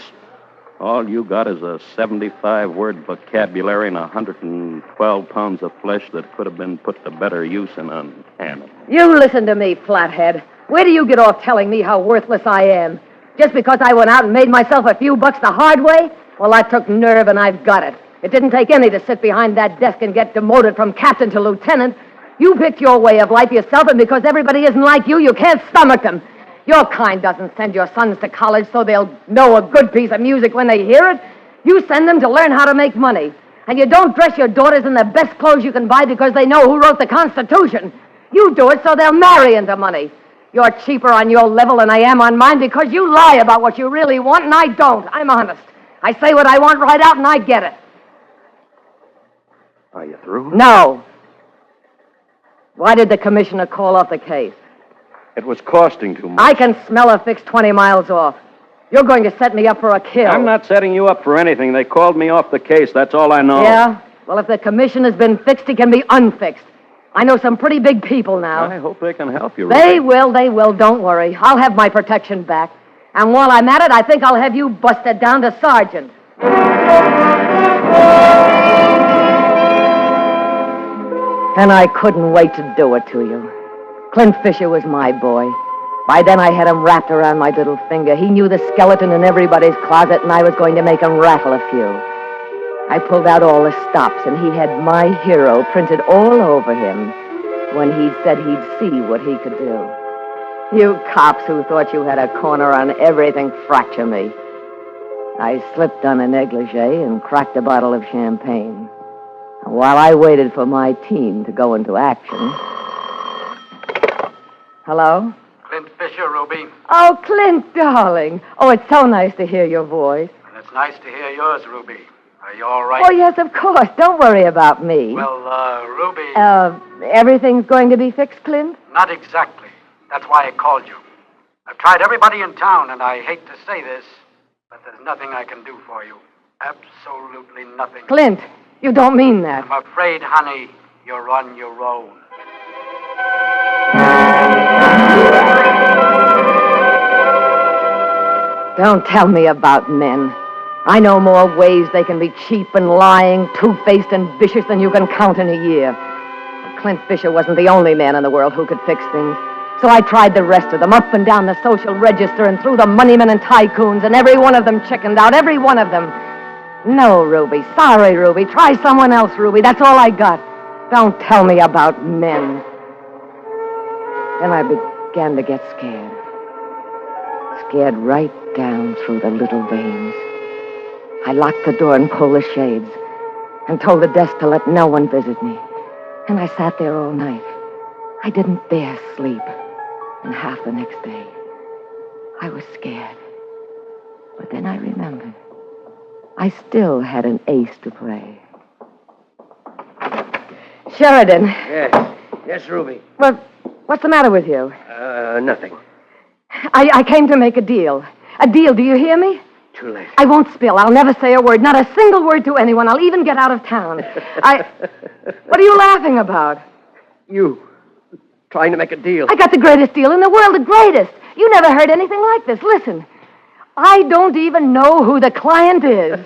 All you got is a 75-word vocabulary and 112 pounds of flesh that could have been put to better use in an animal.
You listen to me, flathead. Where do you get off telling me how worthless I am? Just because I went out and made myself a few bucks the hard way? Well, I took nerve and I've got it. It didn't take any to sit behind that desk and get demoted from captain to lieutenant. You picked your way of life yourself, and because everybody isn't like you can't stomach them. Your kind doesn't send your sons to college so they'll know a good piece of music when they hear it. You send them to learn how to make money. And you don't dress your daughters in the best clothes you can buy because they know who wrote the Constitution. You do it so they'll marry into money. You're cheaper on your level than I am on mine because you lie about what you really want, and I don't. I'm honest. I say what I want right out, and I get it.
Are you through?
No. Why did the commissioner call off the case?
It was costing too much.
I can smell a fix 20 miles off. You're going to set me up for a kill.
I'm not setting you up for anything. They called me off the case. That's all I know.
Yeah? Well, if the commission has been fixed, it can be unfixed. I know some pretty big people now.
I hope they can help you.
They
Ruby.
will. Don't worry. I'll have my protection back. And while I'm at it, I think I'll have you busted down to sergeant. And I couldn't wait to do it to you. Clint Fisher was my boy. By then I had him wrapped around my little finger. He knew the skeleton in everybody's closet, and I was going to make him rattle a few. I pulled out all the stops, and he had my hero printed all over him when he said he'd see what he could do. You cops who thought you had a corner on everything, fracture me. I slipped on a negligee and cracked a bottle of champagne. And while I waited for my team to go into action... Hello?
Clint Fisher, Ruby.
Oh, Clint, darling. Oh, it's so nice to hear your voice.
And it's nice to hear yours, Ruby. Are you all right?
Oh, yes, of course. Don't worry about me.
Well, Ruby...
Everything's going to be fixed, Clint?
Not exactly. That's why I called you. I've tried everybody in town, and I hate to say this, but there's nothing I can do for you. Absolutely nothing.
Clint, you don't mean that.
I'm afraid, honey, you're on your own.
Don't tell me about men. I know more ways they can be cheap and lying, two-faced and vicious than you can count in a year. But Clint Fisher wasn't the only man in the world who could fix things. So I tried the rest of them, up and down the social register and through the moneymen and tycoons, and every one of them chickened out, every one of them. No, Ruby. Sorry, Ruby. Try someone else, Ruby. That's all I got. Don't tell me about men. Then I began to get scared. Scared right down through the little veins. I locked the door and pulled the shades and told the desk to let no one visit me. And I sat there all night. I didn't dare sleep. And half the next day, I was scared. But then I remembered. I still had an ace to play. Sheridan.
Yes. Yes, Ruby.
Well, what's the matter with you?
Nothing.
I came to make a deal. A deal, do you hear me?
Too late.
I won't spill. I'll never say a word, not a single word to anyone. I'll even get out of town. What are you laughing about?
You. Trying to make a deal.
I got the greatest deal in the world, the greatest. You never heard anything like this. Listen. I don't even know who the client is.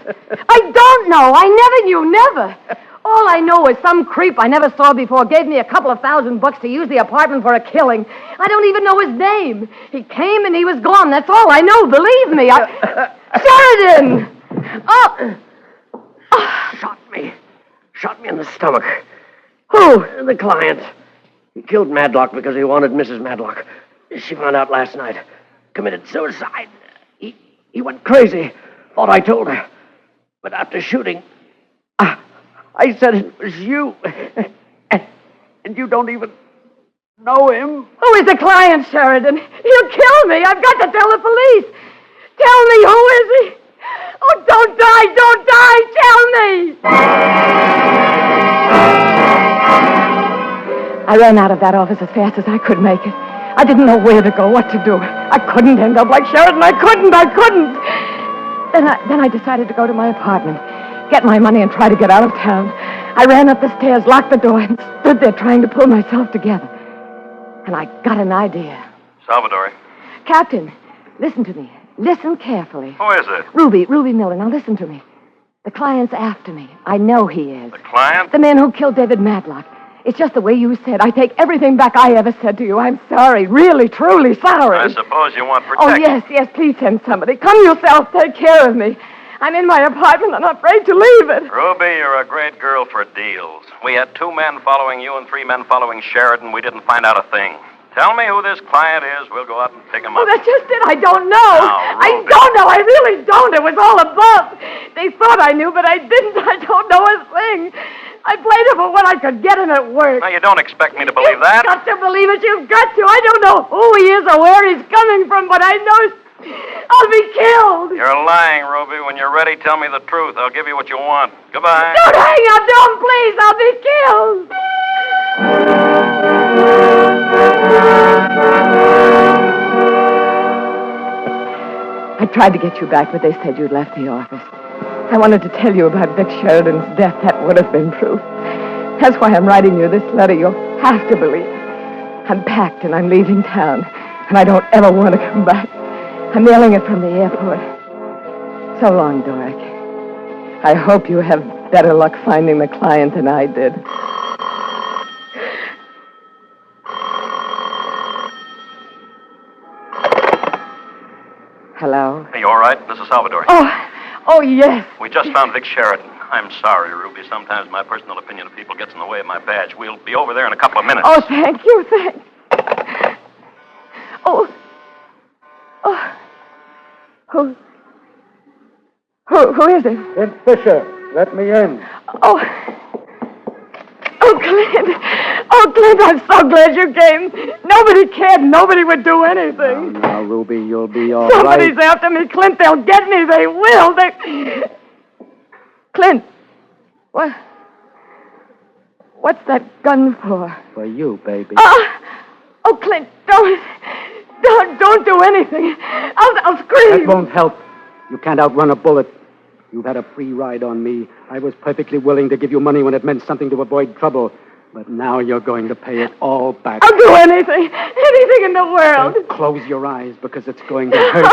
I don't know. I never knew, never. All I know is some creep I never saw before gave me a couple of $1,000 to use the apartment for a killing. I don't even know his name. He came and he was gone. That's all I know. Believe me. Sheridan! Oh!
Shot me in the stomach.
Who?
The client. He killed Madlock because he wanted Mrs. Madlock. She found out last night. Committed suicide. He went crazy. Thought I told her. But after shooting, I said it was you. And you don't even know him.
Who is the client, Sheridan? He'll kill me. I've got to tell the police. Tell me, who is he? Oh, don't die, tell me! I ran out of that office as fast as I could make it. I didn't know where to go, what to do. I couldn't end up like Sheridan. I couldn't. Then I decided to go to my apartment, get my money, and try to get out of town. I ran up the stairs, locked the door, and stood there trying to pull myself together. And I got an idea.
Salvatore.
Captain, listen to me. Listen carefully.
Who is it?
Ruby Miller. Now listen to me. The client's after me. I know he is.
The client?
The man who killed David Madlock. It's just the way you said. I take everything back I ever said to you. I'm sorry. Really, truly sorry.
I suppose you want
Oh,
protection.
yes. Please send somebody. Come yourself. Take care of me. I'm in my apartment. I'm afraid to leave it.
Ruby, you're a great girl for deals. We had 2 men following you and 3 men following Sheridan. We didn't find out a thing. Tell me who this client is. We'll go out and pick him
Oh,
up.
that's just it. I don't know.
Now,
I
Ruby.
don't know. I really don't. It was all above. They thought I knew, but I didn't. I don't know a thing. I played it for what I could get, and it worked.
Now, you don't expect me to believe that.
You've got to believe it. You've got to. I don't know who he is or where he's coming from, but I know I'll be killed.
You're lying, Ruby. When you're ready, tell me the truth. I'll give you what you want. Goodbye.
Don't hang up. Don't, please. I'll be killed. I tried to get you back, but they said you'd left the office. I wanted to tell you about Vic Sheridan's death. That would have been proof. That's why I'm writing you this letter. You'll have to believe it. I'm packed and I'm leaving town, and I don't ever want to come back. I'm mailing it from the airport. So long, Doric. I hope you have better luck finding the client than I did. Hello?
Are you all right? This is Salvatore.
Oh, yes.
We just found Vic Sheridan. I'm sorry, Ruby. Sometimes my personal opinion of people gets in the way of my badge. We'll be over there in a couple of minutes.
Oh, thank you. Who is it?
It's Fisher. Let me in.
Clint, I'm so glad you came. Nobody cared. Nobody would do anything.
Now, Ruby, you'll be all
Somebody's
right.
after me, Clint. They'll get me. They will. Clint, what's that gun for?
For you, baby.
Clint, don't do anything. I'll scream.
That won't help. You can't outrun a bullet. You've had a free ride on me. I was perfectly willing to give you money when it meant something to avoid trouble. But now you're going to pay it all back.
I'll do anything in the world.
Don't close your eyes because it's going to hurt.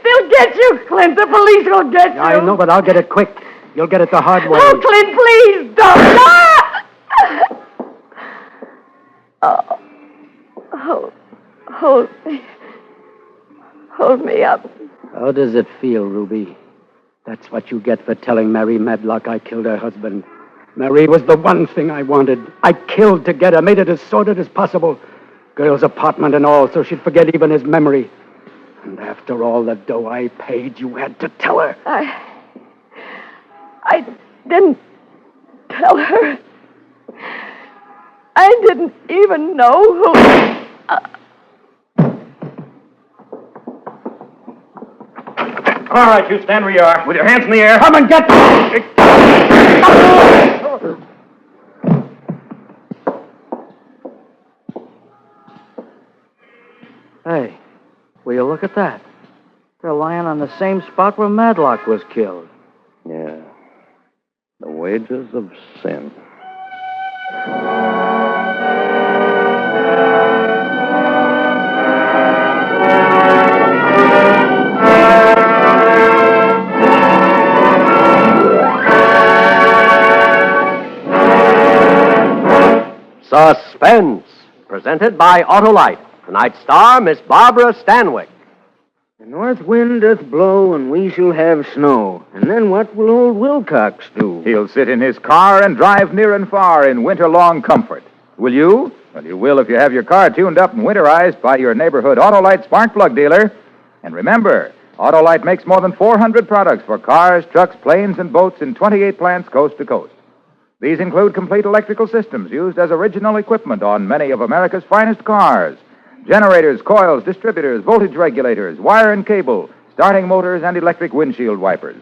They'll get you, Clint. The police will get you.
I know, but I'll get it quick. You'll get it the hard way.
Oh, Clint, please don't. Hold me. Hold me up.
How does it feel, Ruby? That's what you get for telling Mary Medlock I killed her husband. Mary was the one thing I wanted. I killed to get her, made it as sordid as possible. Girl's apartment and all, so she'd forget even his memory. And after all the dough I paid, you had to tell her.
I didn't tell her. I didn't even know who...
All right, you stand where you are, with your hands in the air.
Come and get me!
Hey, will you look at that? They're lying on the same spot where Madlock was killed.
Yeah. The wages of sin.
Suspense, presented by Autolite. Tonight's star, Miss Barbara Stanwyck.
The north wind doth blow, and we shall have snow. And then what will old Wilcox do?
He'll sit in his car and drive near and far in winter-long comfort. Will you? Well, you will if you have your car tuned up and winterized by your neighborhood Autolite spark plug dealer. And remember, Autolite makes more than 400 products for cars, trucks, planes, and boats in 28 plants coast to coast. These include complete electrical systems used as original equipment on many of America's finest cars. Generators, coils, distributors, voltage regulators, wire and cable, starting motors, and electric windshield wipers.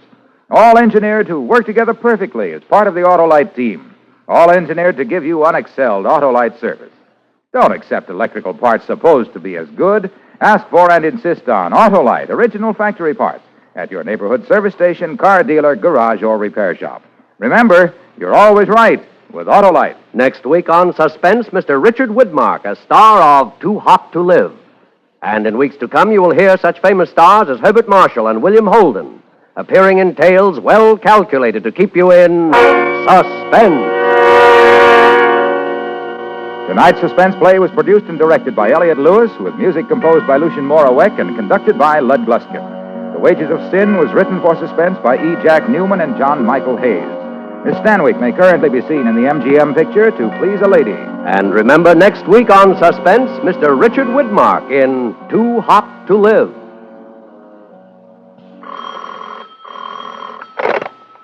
All engineered to work together perfectly as part of the Autolite team. All engineered to give you unexcelled Autolite service. Don't accept electrical parts supposed to be as good. Ask for and insist on Autolite original factory parts at your neighborhood service station, car dealer, garage, or repair shop. Remember, you're always right with Autolite.
Next week on Suspense, Mr. Richard Widmark, a star of Too Hot to Live. And in weeks to come, you will hear such famous stars as Herbert Marshall and William Holden, appearing in tales well calculated to keep you in suspense.
Tonight's suspense play was produced and directed by Elliott Lewis, with music composed by Lucien Morawek and conducted by Lud Gluskin. The Wages of Sin was written for suspense by E. Jack Newman and John Michael Hayes. Miss Stanwyck may currently be seen in the MGM picture To Please a Lady.
And remember, next week on Suspense, Mr. Richard Widmark in Too Hot to Live.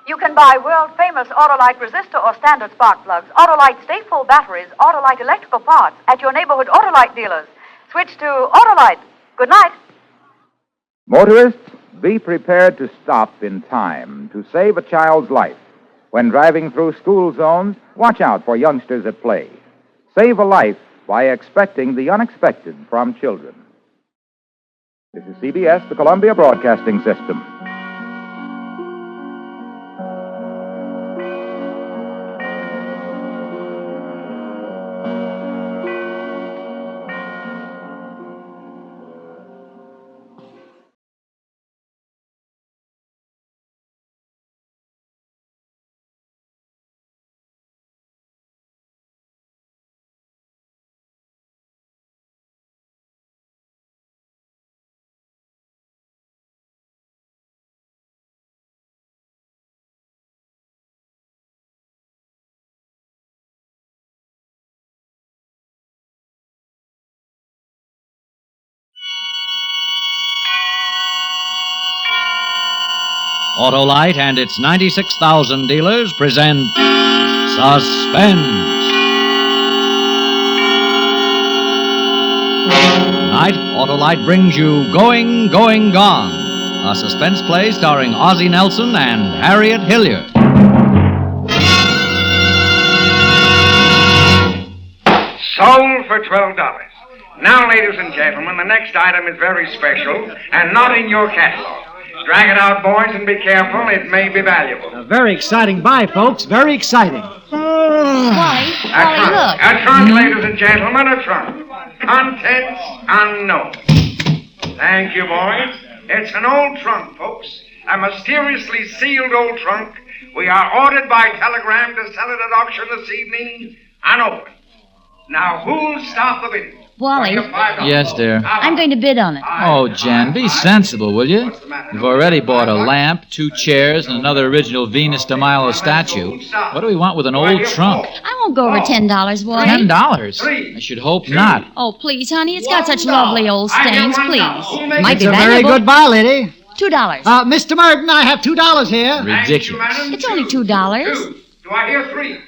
You can buy world-famous Autolite resistor or standard spark plugs, Autolite stay-full batteries, Autolite electrical parts at your neighborhood Autolite dealers. Switch to Autolite. Good night.
Motorists, be prepared to stop in time to save a child's life. When driving through school zones, watch out for youngsters at play. Save a life by expecting the unexpected from children. This is CBS, the Columbia Broadcasting System.
Autolite and its 96,000 dealers present Suspense. Tonight, Autolite brings you Going, Going, Gone, a suspense play starring Ozzie Nelson and Harriet Hilliard.
Sold for $12. Now, ladies and gentlemen, the next item is very special and not in your catalog. Drag it out, boys, and be careful. It may be valuable.
A very exciting buy, folks. Very exciting.
Wally,
look.
A trunk, ladies and gentlemen, a trunk. Contents unknown. Thank you, boys. It's an old trunk, folks. A mysteriously sealed old trunk. We are ordered by telegram to sell it at auction this evening, unopened. Now, who'll stop the bidding?
Wally,
Yes, dear.
I'm going to bid on it.
Oh, Jen, be sensible, will you? You've already bought a lamp, 2 chairs, and another original Venus de Milo statue. What do we want with an old trunk?
I won't go over $10, Wally.
$10? I should hope not.
Oh, please, honey, it's got such lovely old stains, please. Might
It's
be
a very
valuable.
good buy, lady.
$2.
Mr. Merton, I have $2 here.
Ridiculous.
It's only $2.
Do I hear 3?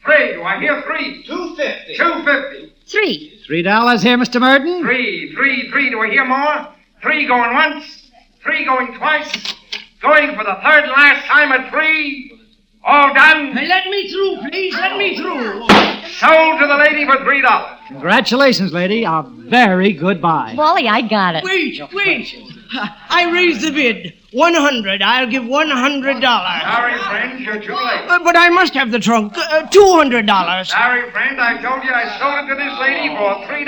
3. Do I hear 3? 250. 250.
3.
$3 here, Mr. Merton.
3. Do I hear more? 3 going once. 3 going twice. Going for the third and last time at 3. All done.
Hey, let me through, please. Let me through.
Sold to the lady for $3.
Congratulations, lady. A very good buy.
Wally, I got it.
Wait. I raised the bid. 100. I'll give $100.
Sorry, friend, you're too late.
But I must have the trunk. $200.
Sorry, friend, I told you I sold it to this lady for $3.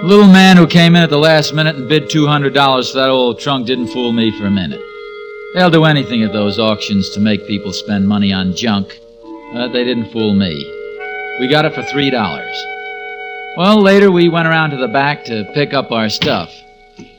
The little man who came in at the last minute and bid $200 for that old trunk didn't fool me for a minute. They'll do anything at those auctions to make people spend money on junk. They didn't fool me. We got it for $3. Well, later we went around to the back to pick up our stuff.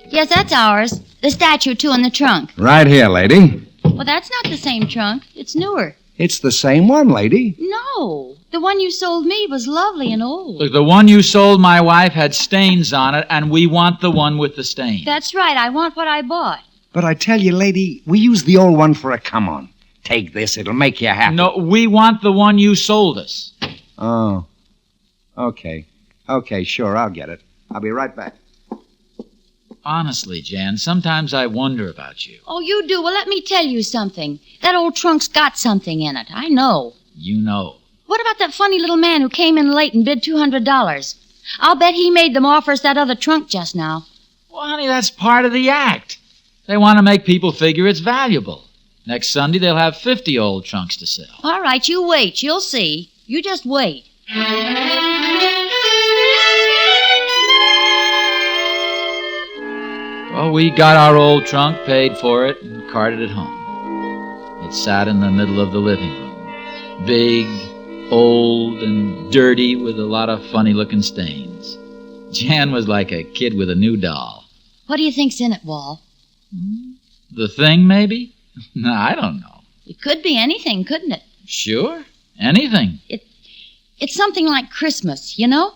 Yes, that's ours. The statue, too, in the trunk.
Right here, lady.
Well, that's not the same trunk. It's newer.
It's the same one, lady.
No. The one you sold me was lovely and old.
Look, the one you sold my wife had stains on it, and we want the one with the stains.
That's right. I want what I bought.
But I tell you, lady, we use the old one for a come-on. Take this. It'll make you happy.
No, we want the one you sold us.
Oh. Okay. Okay, sure, I'll get it. I'll be right back.
Honestly, Jan, sometimes I wonder about you.
Oh, you do? Well, let me tell you something. That old trunk's got something in it. I know.
You know.
What about that funny little man who came in late and bid $200? I'll bet he made them offers that other trunk just now.
Well, honey, that's part of the act. They want to make people figure it's valuable. Next Sunday, they'll have 50 old trunks to sell.
All right, you wait. You'll see. You just wait.
Well, we got our old trunk, paid for it, and carted it home. It sat in the middle of the living room. Big, old, and dirty with a lot of funny-looking stains. Jan was like a kid with a new doll.
What do you think's in it, Wall?
The thing, maybe? No, I don't know.
It could be anything, couldn't it?
Sure, anything.
It's something like Christmas, you know?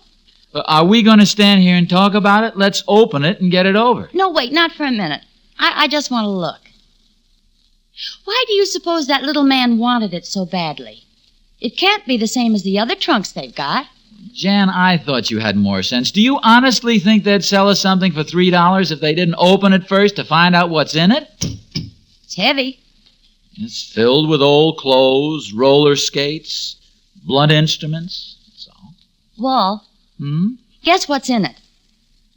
Are we going to stand here and talk about it? Let's open it and get it over.
No, wait, not for a minute. I just want to look. Why do you suppose that little man wanted it so badly? It can't be the same as the other trunks they've got.
Jan, I thought you had more sense. Do you honestly think they'd sell us something for $3 if they didn't open it first to find out what's in it?
It's heavy.
It's filled with old clothes, roller skates, blunt instruments. That's all.
Wall. Guess what's in it?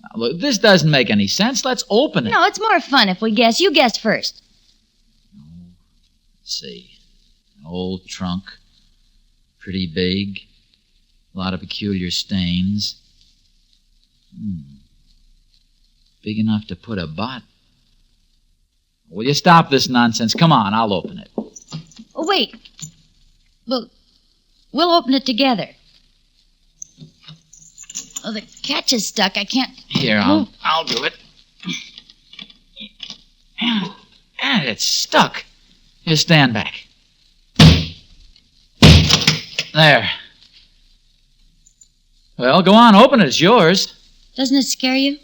Now, look, this doesn't make any sense. Let's open it.
No, it's more fun if we guess. You guessed first.
Let's see. An old trunk. Pretty big. A lot of peculiar stains. Big enough to put a bot. Will you stop this nonsense? Come on, I'll open it.
Oh, wait. We'll open it together. Oh, the catch is stuck. I can't...
Here, I'll do it. And it's stuck. Here, stand back. There. Well, go on, open it. It's yours.
Doesn't it scare you?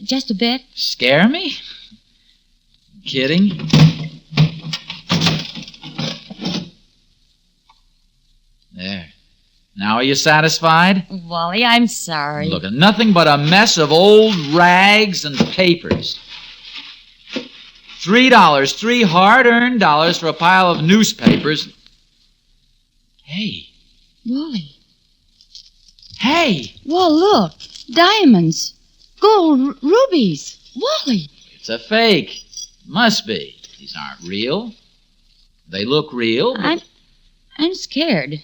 Just a bit?
Scare me? Kidding? There. Now are you satisfied?
Wally, I'm sorry.
Look, nothing but a mess of old rags and papers. $3, 3 hard-earned dollars for a pile of newspapers. Hey.
Wally.
Hey.
Well, look. Diamonds. Gold rubies. Wally.
It's a fake. Must be. These aren't real. They look real.
I'm scared.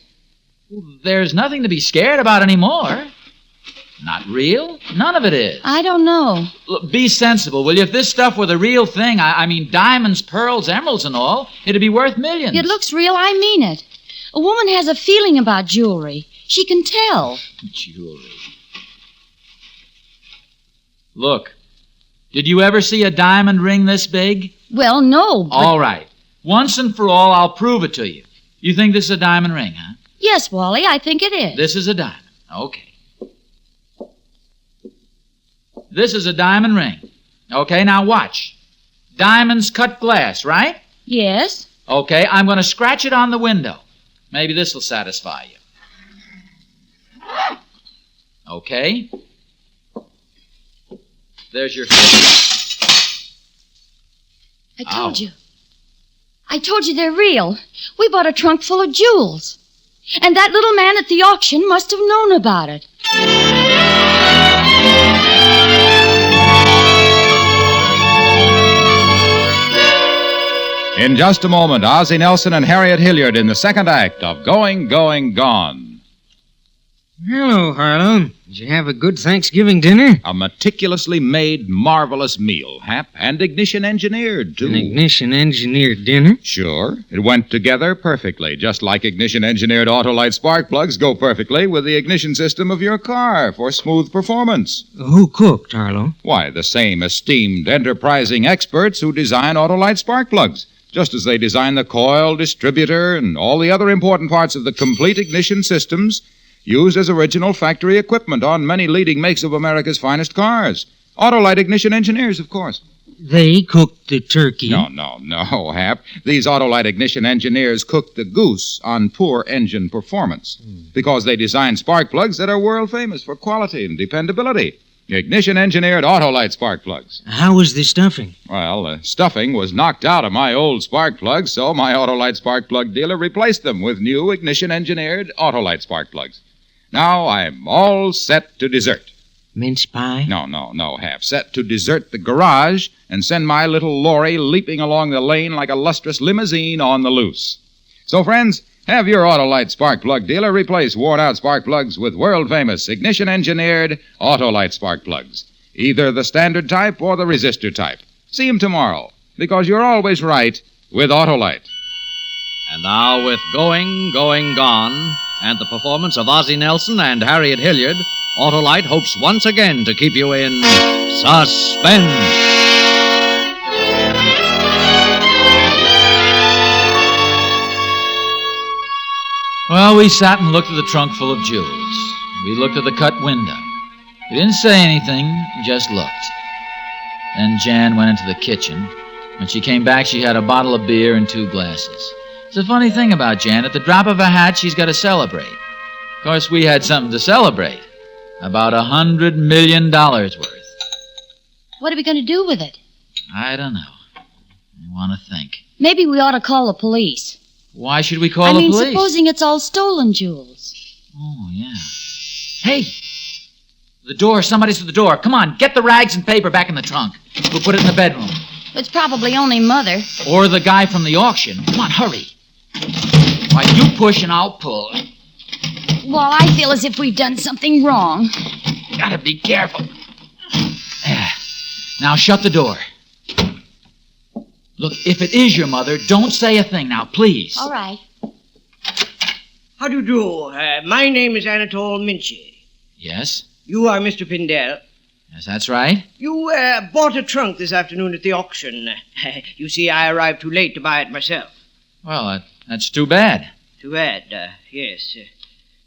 There's nothing to be scared about anymore. Not real? None of it is.
I don't know.
Look, be sensible, will you? If this stuff were the real thing, I mean diamonds, pearls, emeralds, and all, it'd be worth millions.
It looks real, I mean it. A woman has a feeling about jewelry. She can tell.
Jewelry. Look, did you ever see a diamond ring this big?
Well, no, but...
All right. Once and for all, I'll prove it to you. You think this is a diamond ring, huh?
Yes, Wally, I think it is.
This is a diamond. Okay. This is a diamond ring. Okay, now watch. Diamonds cut glass, right?
Yes.
Okay, I'm going to scratch it on the window. Maybe this will satisfy you. Okay. There's your 50.
I told you. I told you they're real. We bought a trunk full of jewels. And that little man at the auction must have known about it.
In just a moment, Ozzie Nelson and Harriet Hilliard in the second act of Going, Going, Gone.
Hello, Harlow. Did you have a good Thanksgiving dinner?
A meticulously made, marvelous meal, Hap, and ignition-engineered, too.
An ignition-engineered dinner?
Sure. It went together perfectly, just like ignition-engineered Autolite spark plugs go perfectly with the ignition system of your car for smooth performance.
Who cooked, Harlow?
Why, the same esteemed, enterprising experts who design Autolite spark plugs, just as they design the coil, distributor, and all the other important parts of the complete ignition systems used as original factory equipment on many leading makes of America's finest cars. Autolite ignition engineers, of course.
They cooked the turkey.
No, Hap. These Autolite ignition engineers cooked the goose on poor engine performance because they designed spark plugs that are world famous for quality and dependability. Ignition-engineered Autolite spark plugs.
How was the stuffing?
Well, the stuffing was knocked out of my old spark plugs, so my Autolite spark plug dealer replaced them with new ignition-engineered Autolite spark plugs. Now I'm all set to desert.
Mince pie?
No, Hap. Set to desert the garage and send my little lorry leaping along the lane like a lustrous limousine on the loose. So, friends, have your Autolite spark plug dealer replace worn-out spark plugs with world-famous ignition-engineered Autolite spark plugs. Either the standard type or the resistor type. See him tomorrow, because you're always right with Autolite.
And now, with Going, Going, Gone, and the performance of Ozzie Nelson and Harriet Hilliard, Autolite hopes once again to keep you in suspense.
Well, we sat and looked at the trunk full of jewels. We looked at the cut window. We didn't say anything, just looked. Then Jan went into the kitchen. When she came back, she had a bottle of beer and 2 glasses. It's a funny thing about Jan. At the drop of a hat, she's got to celebrate. Of course, we had something to celebrate. About $100 million worth.
What are we going to do with it?
I don't know. I want to think.
Maybe we ought to call the police.
Why should we call the police?
Supposing it's all stolen jewels.
Oh, yeah. Hey! The door. Somebody's at the door. Come on, get the rags and paper back in the trunk. We'll put it in the bedroom.
It's probably only Mother.
Or the guy from the auction. Come on, hurry. Why, you push and I'll pull.
Well, I feel as if we've done something wrong.
Gotta be careful. Now shut the door. Look, if it is your mother, don't say a thing now, please.
All right.
How do you do? My name is Anatole Minchie.
Yes?
You are Mr. Pindell.
Yes, that's right.
You bought a trunk this afternoon at the auction. You see, I arrived too late to buy it myself.
Well, that's too bad.
Too bad, yes.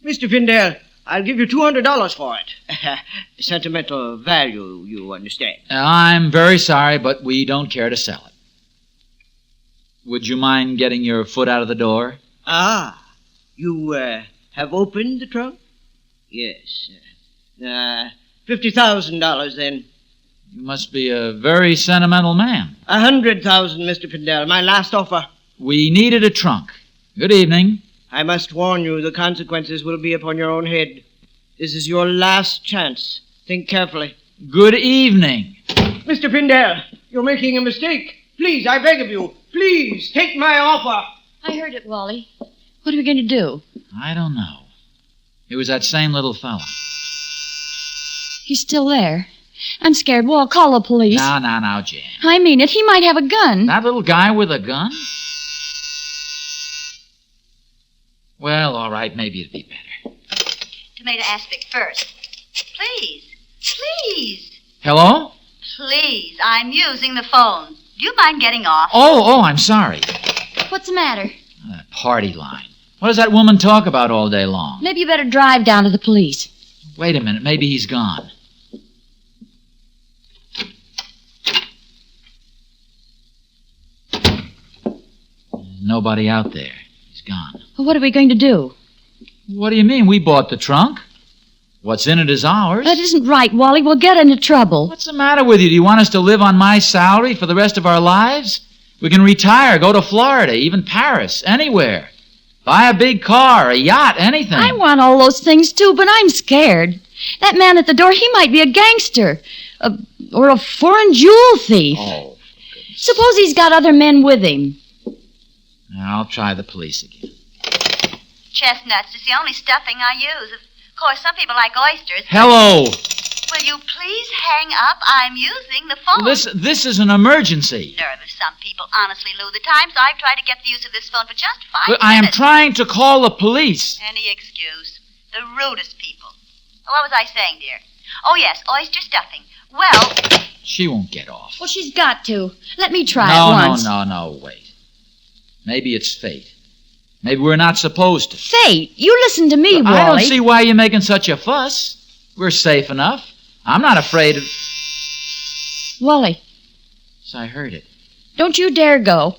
Mr. Pindell, I'll give you $200 for it. Sentimental value, you understand.
I'm very sorry, but we don't care to sell it. Would you mind getting your foot out of the door?
Ah, you have opened the trunk? Yes. $50,000 then.
You must be a very sentimental man.
$100,000, Mr. Pindell, my last offer.
We needed a trunk. Good evening.
I must warn you, the consequences will be upon your own head. This is your last chance. Think carefully.
Good evening.
Mr. Pindell, you're making a mistake. Please, I beg of you, please, take my offer.
I heard it, Wally. What are we going to do?
I don't know. It was that same little fella.
He's still there. I'm scared. Walt, call the police.
Now, Jan.
I mean it. He might have a gun.
That little guy with a gun? Well, all right, maybe it'd be better.
Tomato aspic first. Please.
Hello?
Please, I'm using the phone. Do you mind getting off?
Oh, I'm sorry.
What's the matter?
That party line. What does that woman talk about all day long?
Maybe you better drive down to the police.
Wait a minute, maybe he's gone. Nobody out there. He's gone.
Well, what are we going to do?
What do you mean? We bought the trunk. What's in it is ours.
That isn't right, Wally. We'll get into trouble.
What's the matter with you? Do you want us to live on my salary for the rest of our lives? We can retire, go to Florida, even Paris, anywhere. Buy a big car, a yacht, anything.
I want all those things, too, but I'm scared. That man at the door, he might be a gangster. Or a foreign jewel thief.
Oh,
suppose he's got other men with him.
I'll try the police again.
Chestnuts is the only stuffing I use. Of course, some people like oysters.
Hello.
Will you please hang up? I'm using the phone.
This is an emergency.
Nervous some people honestly lose the time, so I've tried to get the use of this phone for just 5
But
minutes.
I am trying to call the police.
Any excuse. The rudest people. What was I saying, dear? Oh, yes, oyster stuffing. Well...
She won't get off.
Well, she's got to. Let me try it once.
No, wait. Maybe it's fate. Maybe we're not supposed to.
Fate? You listen to me, Wally.
I don't see why you're making such a fuss. We're safe enough. I'm not afraid of...
Wally.
Yes, I heard it.
Don't you dare go.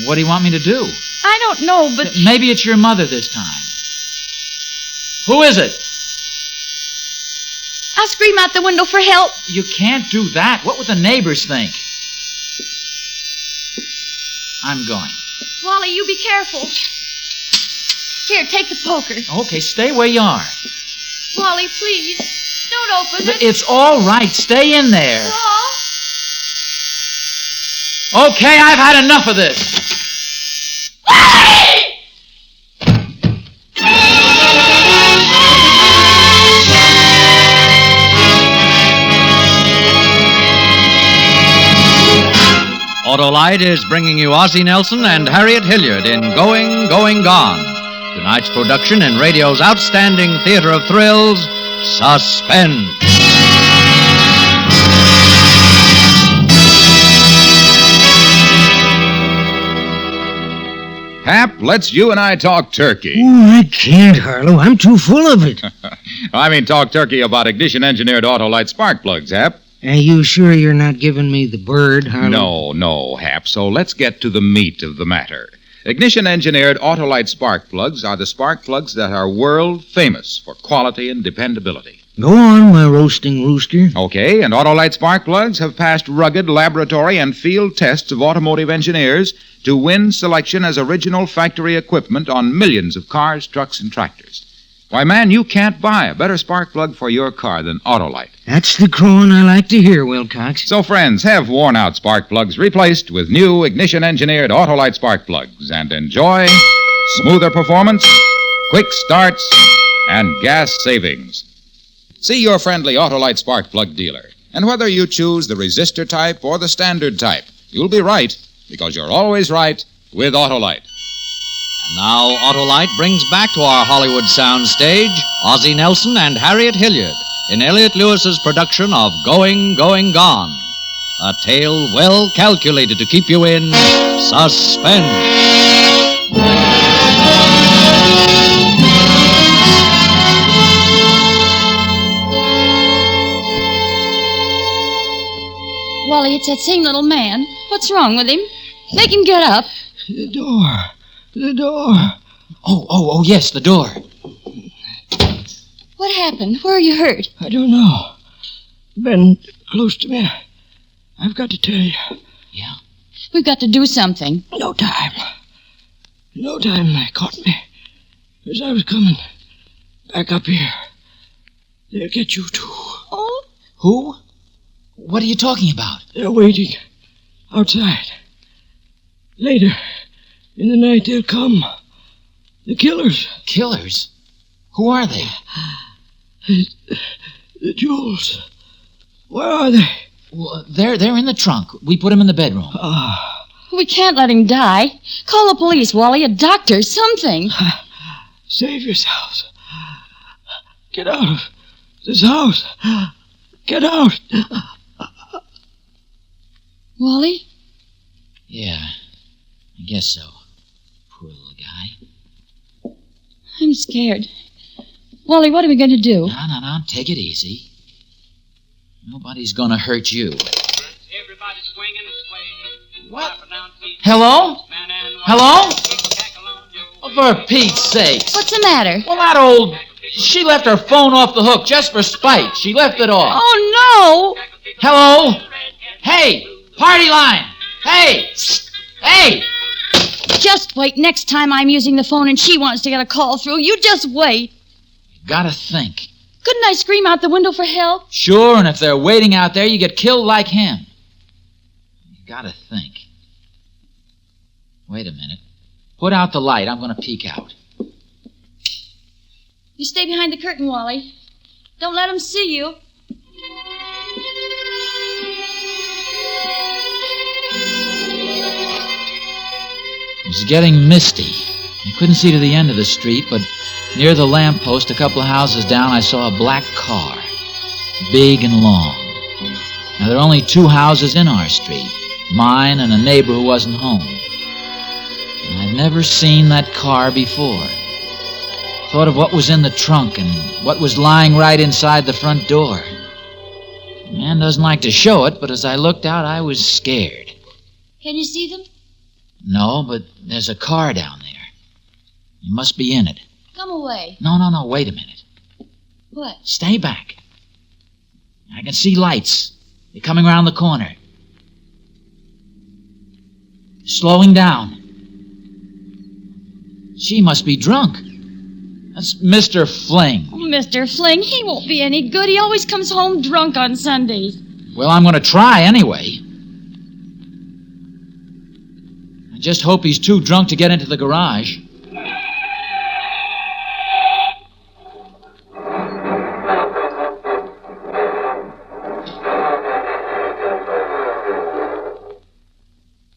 What do you want me to do?
I don't know, but...
Maybe it's your mother this time. Who is it?
I'll scream out the window for help.
You can't do that. What would the neighbors think? I'm going.
Wally, you be careful. Here, take the poker.
Okay, stay where you are.
Wally, please. Don't open it.
It's all right. Stay in there.
Walt?
Okay, I've had enough of this.
Wally!
Autolite is bringing you Ozzie Nelson and Harriet Hilliard in Going, Going, Gone. Tonight's production in radio's outstanding theater of thrills, Suspense.
Hap, let's you and I talk turkey.
Oh, I can't, Harlow. I'm too full of it.
I mean, talk turkey about ignition-engineered Autolite spark plugs, Hap.
Are you sure you're not giving me the bird, Harlow?
No, Hap. So let's get to the meat of the matter. Ignition-engineered Autolite spark plugs are the spark plugs that are world famous for quality and dependability.
Go on, my roasting rooster.
Okay, and Autolite spark plugs have passed rugged laboratory and field tests of automotive engineers to win selection as original factory equipment on millions of cars, trucks, and tractors. Why, man, you can't buy a better spark plug for your car than Autolite.
That's the crowing I like to hear, Wilcox.
So, friends, have worn-out spark plugs replaced with new ignition-engineered Autolite spark plugs and enjoy smoother performance, quick starts, and gas savings. See your friendly Autolite spark plug dealer, and whether you choose the resistor type or the standard type, you'll be right, because you're always right with Autolite.
And now Autolite brings back to our Hollywood soundstage Ozzie Nelson and Harriet Hilliard in Elliott Lewis's production of Going, Going, Gone. A tale well calculated to keep you in suspense.
Wally, it's that same little man. What's wrong with him? Make him get up.
The door. The door.
Oh, yes, the door.
What happened? Where are you hurt?
I don't know. Been close to me. I've got to tell you.
Yeah?
We've got to do something.
No time. No time. They caught me. As I was coming back up here. They'll get you, too.
Oh?
Who? What are you talking about?
They're waiting. Outside. Later. In the night they'll come. The killers.
Killers? Who are they?
The jewels. Where are they?
Well, they're in the trunk. We put them in the bedroom.
We can't let him die. Call the police, Wally, a doctor, something.
Save yourselves. Get out of this house. Get out.
Wally?
Yeah, I guess so. Poor little guy.
I'm scared. Wally, what are we going to do?
No. Take it easy. Nobody's going to hurt you.
Everybody swinging and swaying.
What? Hello? Hello? Oh, for Pete's sakes.
What's the matter?
Well, that old... She left her phone off the hook just for spite. She left it off.
Oh, no!
Hello? Hey, party line! Hey! Hey!
Just wait. Next time I'm using the phone and she wants to get a call through, you just wait.
You gotta think.
Couldn't I scream out the window for help?
Sure, and if they're waiting out there, you get killed like him. You gotta think. Wait a minute. Put out the light. I'm gonna peek out.
You stay behind the curtain, Wally. Don't let them see you.
It was getting misty. I couldn't see to the end of the street, but near the lamppost a couple of houses down, I saw a black car. Big and long. Now, there are only 2 houses in our street. Mine and a neighbor who wasn't home. And I'd never seen that car before. Thought of what was in the trunk and what was lying right inside the front door. Man doesn't like to show it, but as I looked out, I was scared.
Can you see them?
No, but there's a car down there. You must be in it.
Come away.
No, wait a minute.
What?
Stay back. I can see lights. They're coming around the corner. Slowing down. She must be drunk. That's Mr. Fling.
Oh, Mr. Fling, he won't be any good. He always comes home drunk on Sundays.
Well, I'm going to try anyway. I just hope he's too drunk to get into the garage.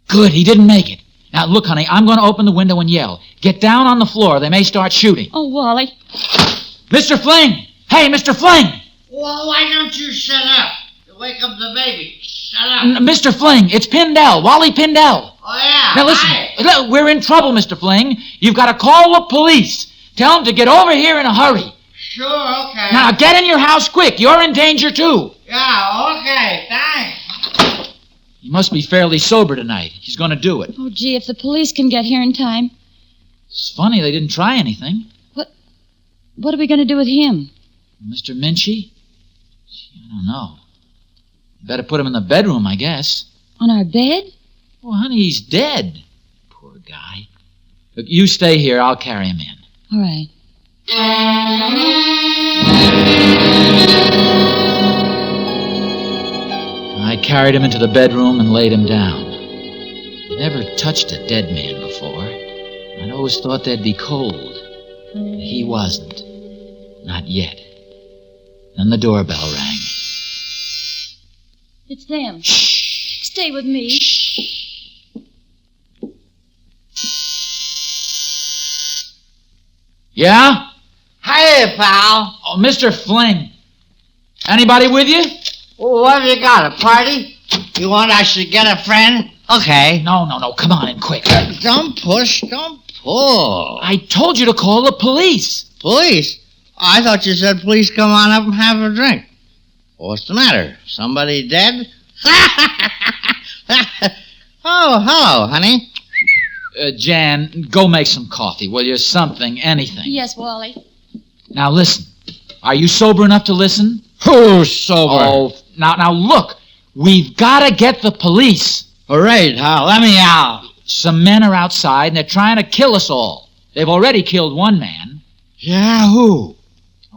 Good, he didn't make it. Now, look, honey, I'm going to open the window and yell. Get down on the floor. They may start shooting.
Oh, Wally.
Mr. Fling! Hey, Mr. Fling!
Well, why don't you shut up? You wake up the baby. Shut up.
Mr. Fling, it's Pindell, Wally Pindell.
Oh, yeah.
Now, listen, we're in trouble, Mr. Fling. You've got to call the police. Tell them to get over here in a hurry.
Sure, okay.
Now, get in your house quick. You're in danger, too.
Yeah, okay, thanks.
He must be fairly sober tonight. He's going to do it.
Oh, gee, if the police can get here in time.
It's funny they didn't try anything.
What are we going to do with him?
Mr. Minchie? I don't know. Better put him in the bedroom, I guess.
On our bed?
Well, honey, he's dead. Poor guy. Look, you stay here. I'll carry him in.
All right.
I carried him into the bedroom and laid him down. I'd never touched a dead man before. I'd always thought they'd be cold. He wasn't. Not yet. Then the doorbell rang.
It's them. Shh. Stay with me.
Yeah?
Hey, pal.
Oh, Mr. Fling. Anybody with you?
Well, what have you got, a party? You want I should get a friend? Okay.
No. Come on in quick.
Don't push, don't pull.
I told you to call the police.
Police? I thought you said please come on up and have a drink. What's the matter? Somebody dead? Oh, hello, honey.
Jan, go make some coffee, will you? Something, anything.
Yes, Wally.
Now listen. Are you sober enough to listen?
Who's sober?
Oh, now look. We've got to get the police.
All right, Hal, let me out.
Some men are outside and they're trying to kill us all. They've already killed one man.
Yeah, who?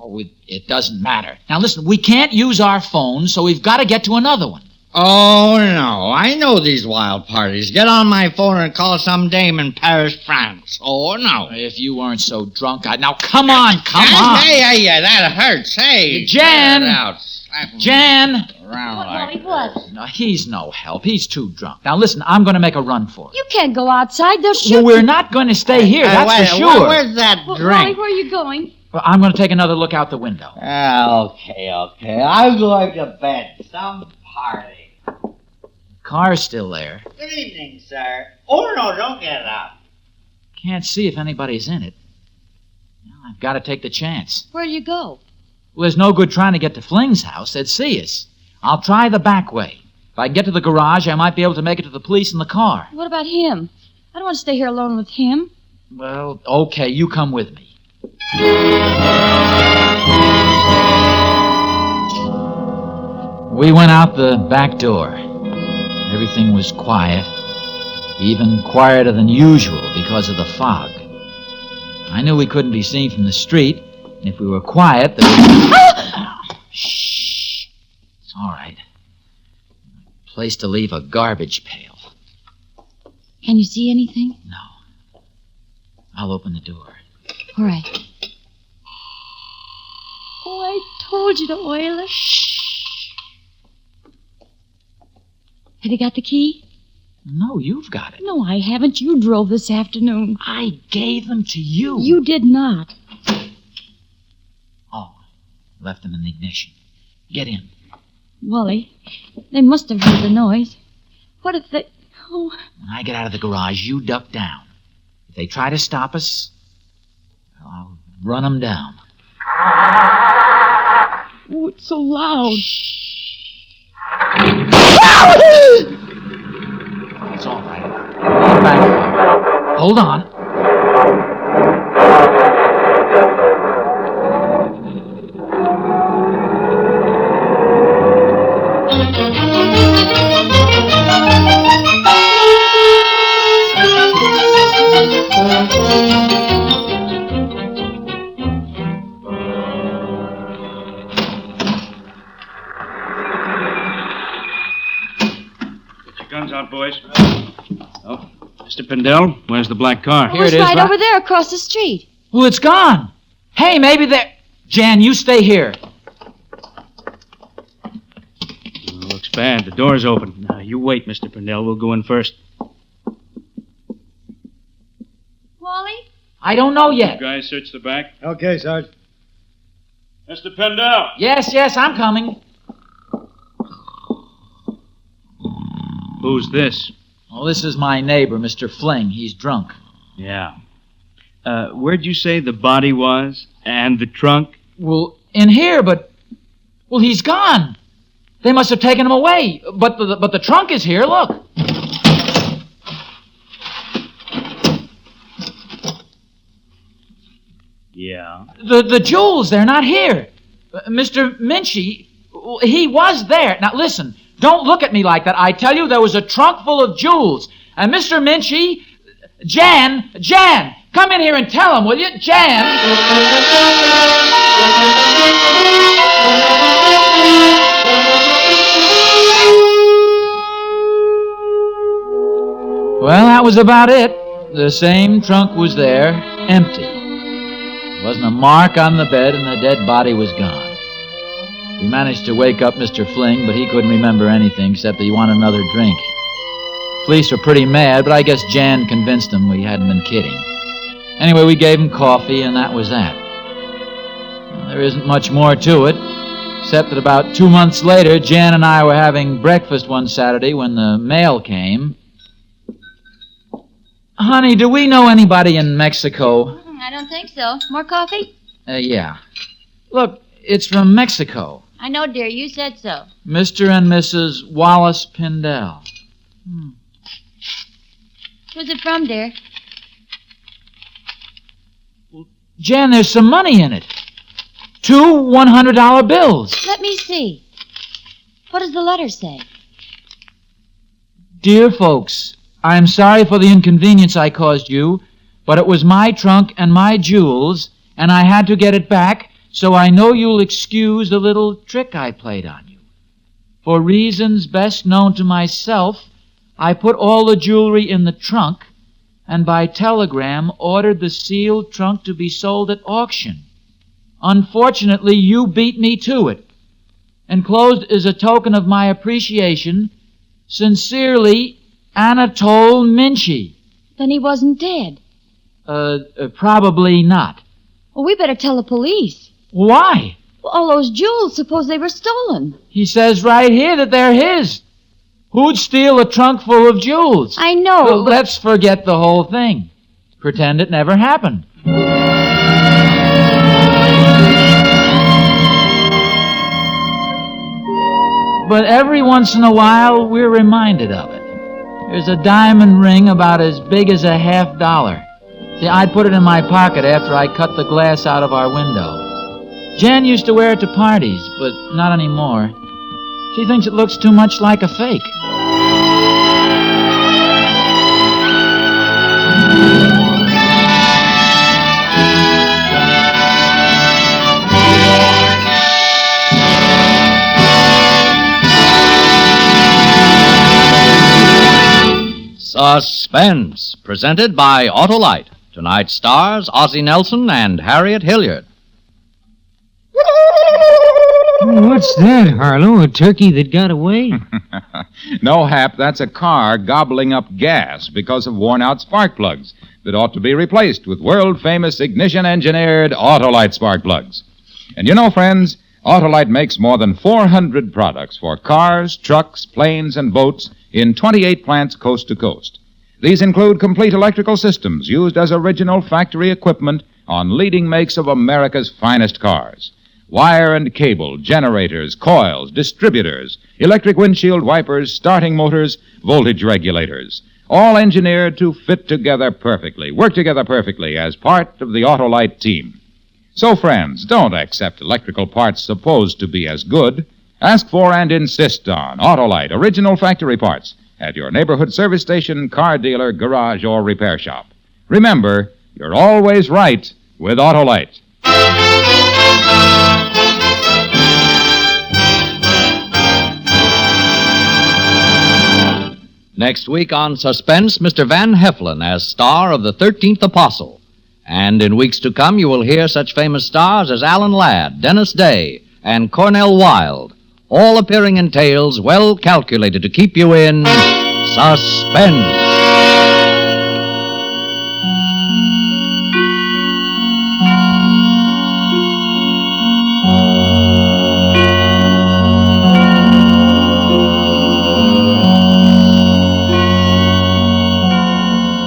Oh, it doesn't matter. Now listen, we can't use our phones, so we've got to get to another one.
Oh, no. I know these wild parties. Get on my phone and call some dame in Paris, France. Oh, no.
If you weren't so drunk, Now, come on, come on.
Yeah, that hurts. Hey,
Jan!
get it out. Slap him
Jan!
around like
What?
No, he's no help. He's too drunk. Now, listen, I'm going to make a run for it.
You can't go outside. They'll shoot
Well, we're
you.
not going to stay here, that's for sure.
Where's that
Wally,
drink?
where are you going?
Well, I'm going to take another look out the window.
Okay. I'm going to bed. Some party.
Car's still there.
Good evening, sir. Oh, no, don't get up.
Can't see if anybody's in it. Well, I've got to take the chance.
Where do you go?
Well, there's no good trying to get to Fling's house. They'd see us. I'll try the back way. If I can get to the garage, I might be able to make it to the police in the car.
What about him? I don't want to stay here alone with him.
Well, okay, you come with me. We went out the back door. Everything was quiet, even quieter than usual because of the fog. I knew we couldn't be seen from the street, and if we were quiet, there was... Shh. It's all right. Place to leave a garbage pail.
Can you see anything?
No. I'll open the door.
All right. Oh, I told you to oil it. Have you got the key?
No, you've got it.
No, I haven't. You drove this afternoon.
I gave them to you.
You did not.
Oh, left them in the ignition. Get in.
Wally, they must have heard the noise. What if they... Oh,
When I get out of the garage, you duck down. If they try to stop us, I'll run them down.
oh it's so loud.
It's all right. Come back. Hold on.
Guns out, boys. Oh, Mr. Pendel, where's the black car?
Here
it's
it is,
right
right-
over there across the street.
Well, it's gone. Hey, maybe they're... Jan, you stay here.
Looks bad. The door's open. Now, you wait, Mr. Pendel. We'll go in first.
Wally?
I don't know yet.
Guys, search the back.
Okay, Sarge.
Mr. Pendel!
Yes, I'm coming.
Who's this?
Oh, this is my neighbor, Mr. Fling. He's drunk.
Yeah. Where'd you say the body was? And the trunk?
Well, in here, but... Well, he's gone. They must have taken him away. But the trunk is here, look.
Yeah.
The jewels, they're not here. Mr. Minchie, he was there. Now, listen, don't look at me like that. I tell you, there was a trunk full of jewels. And Mr. Minchie, Jan, come in here and tell him, will you? Jan. Well, that was about it. The same trunk was there, empty. There wasn't a mark on the bed, and the dead body was gone. We managed to wake up Mr. Fling, but he couldn't remember anything except that he wanted another drink. Police were pretty mad, but I guess Jan convinced them we hadn't been kidding. Anyway, we gave him coffee, and that was that. Well, there isn't much more to it, except that about 2 months later, Jan and I were having breakfast one Saturday when the mail came. Honey, do we know anybody in Mexico?
I don't think so. More coffee?
Yeah. Look, it's from Mexico.
I know, dear. You said so.
Mr. and Mrs. Wallace Pindell.
Who's it from, dear?
Jan, there's some money in it. 2 $100 bills.
Let me see. What does the letter say?
Dear folks, I am sorry for the inconvenience I caused you, but it was my trunk and my jewels, and I had to get it back, so I know you'll excuse the little trick I played on you. For reasons best known to myself, I put all the jewelry in the trunk and by telegram ordered the sealed trunk to be sold at auction. Unfortunately, you beat me to it. Enclosed is a token of my appreciation. Sincerely, Anatole Minchie.
Then he wasn't dead.
Probably not.
Well, we better tell the police.
Why?
Well, all those jewels, suppose they were stolen.
He says right here that they're his. Who'd steal a trunk full of jewels?
I know,
Well,
but...
let's forget the whole thing. Pretend it never happened. But every once in a while, we're reminded of it. There's a diamond ring about as big as $50. See, I put it in my pocket after I cut the glass out of our window. Jan used to wear it to parties, but not anymore. She thinks it looks too much like a fake.
Suspense, presented by Autolite. Tonight's stars, Ozzie Nelson and Harriet Hilliard.
What's that, Harlow? A turkey that got away?
No, Hap, that's a car gobbling up gas because of worn-out spark plugs that ought to be replaced with world-famous ignition-engineered Autolite spark plugs. And you know, friends, Autolite makes more than 400 products for cars, trucks, planes, and boats in 28 plants coast to coast. These include complete electrical systems used as original factory equipment on leading makes of America's finest cars. Wire and cable, generators, coils, distributors, electric windshield wipers, starting motors, voltage regulators, all engineered to fit together perfectly, work together perfectly as part of the Autolite team. So, friends, don't accept electrical parts supposed to be as good. Ask for and insist on Autolite original factory parts at your neighborhood service station, car dealer, garage, or repair shop. Remember, you're always right with Autolite.
Next week on Suspense, Mr. Van Heflin as star of The 13th Apostle. And in weeks to come, you will hear such famous stars as Alan Ladd, Dennis Day, and Cornell Wilde, all appearing in tales well calculated to keep you in suspense.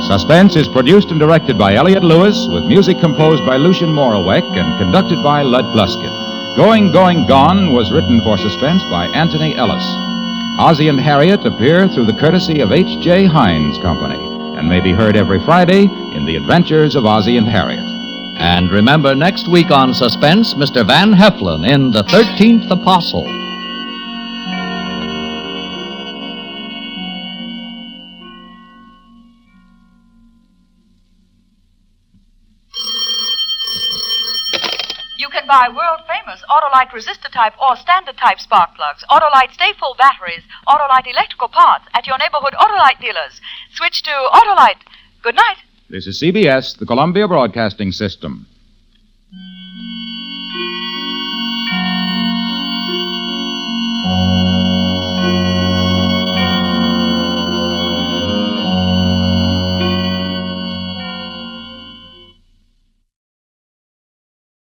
Suspense is produced and directed by Elliott Lewis, with music composed by Lucian Moraweck and conducted by Lud Gluskin. Going, Going, Gone was written for Suspense by Anthony Ellis. Ozzie and Harriet appear through the courtesy of H.J. Hines Company and may be heard every Friday in The Adventures of Ozzie and Harriet.
And remember, next week on Suspense, Mr. Van Heflin in The 13th Apostle.
You can buy world-famous Autolite resistor-type or standard-type spark plugs, Autolite stay-full batteries, Autolite electrical parts at your neighborhood Autolite dealers. Switch to Autolite. Good night.
This is CBS, the Columbia Broadcasting System.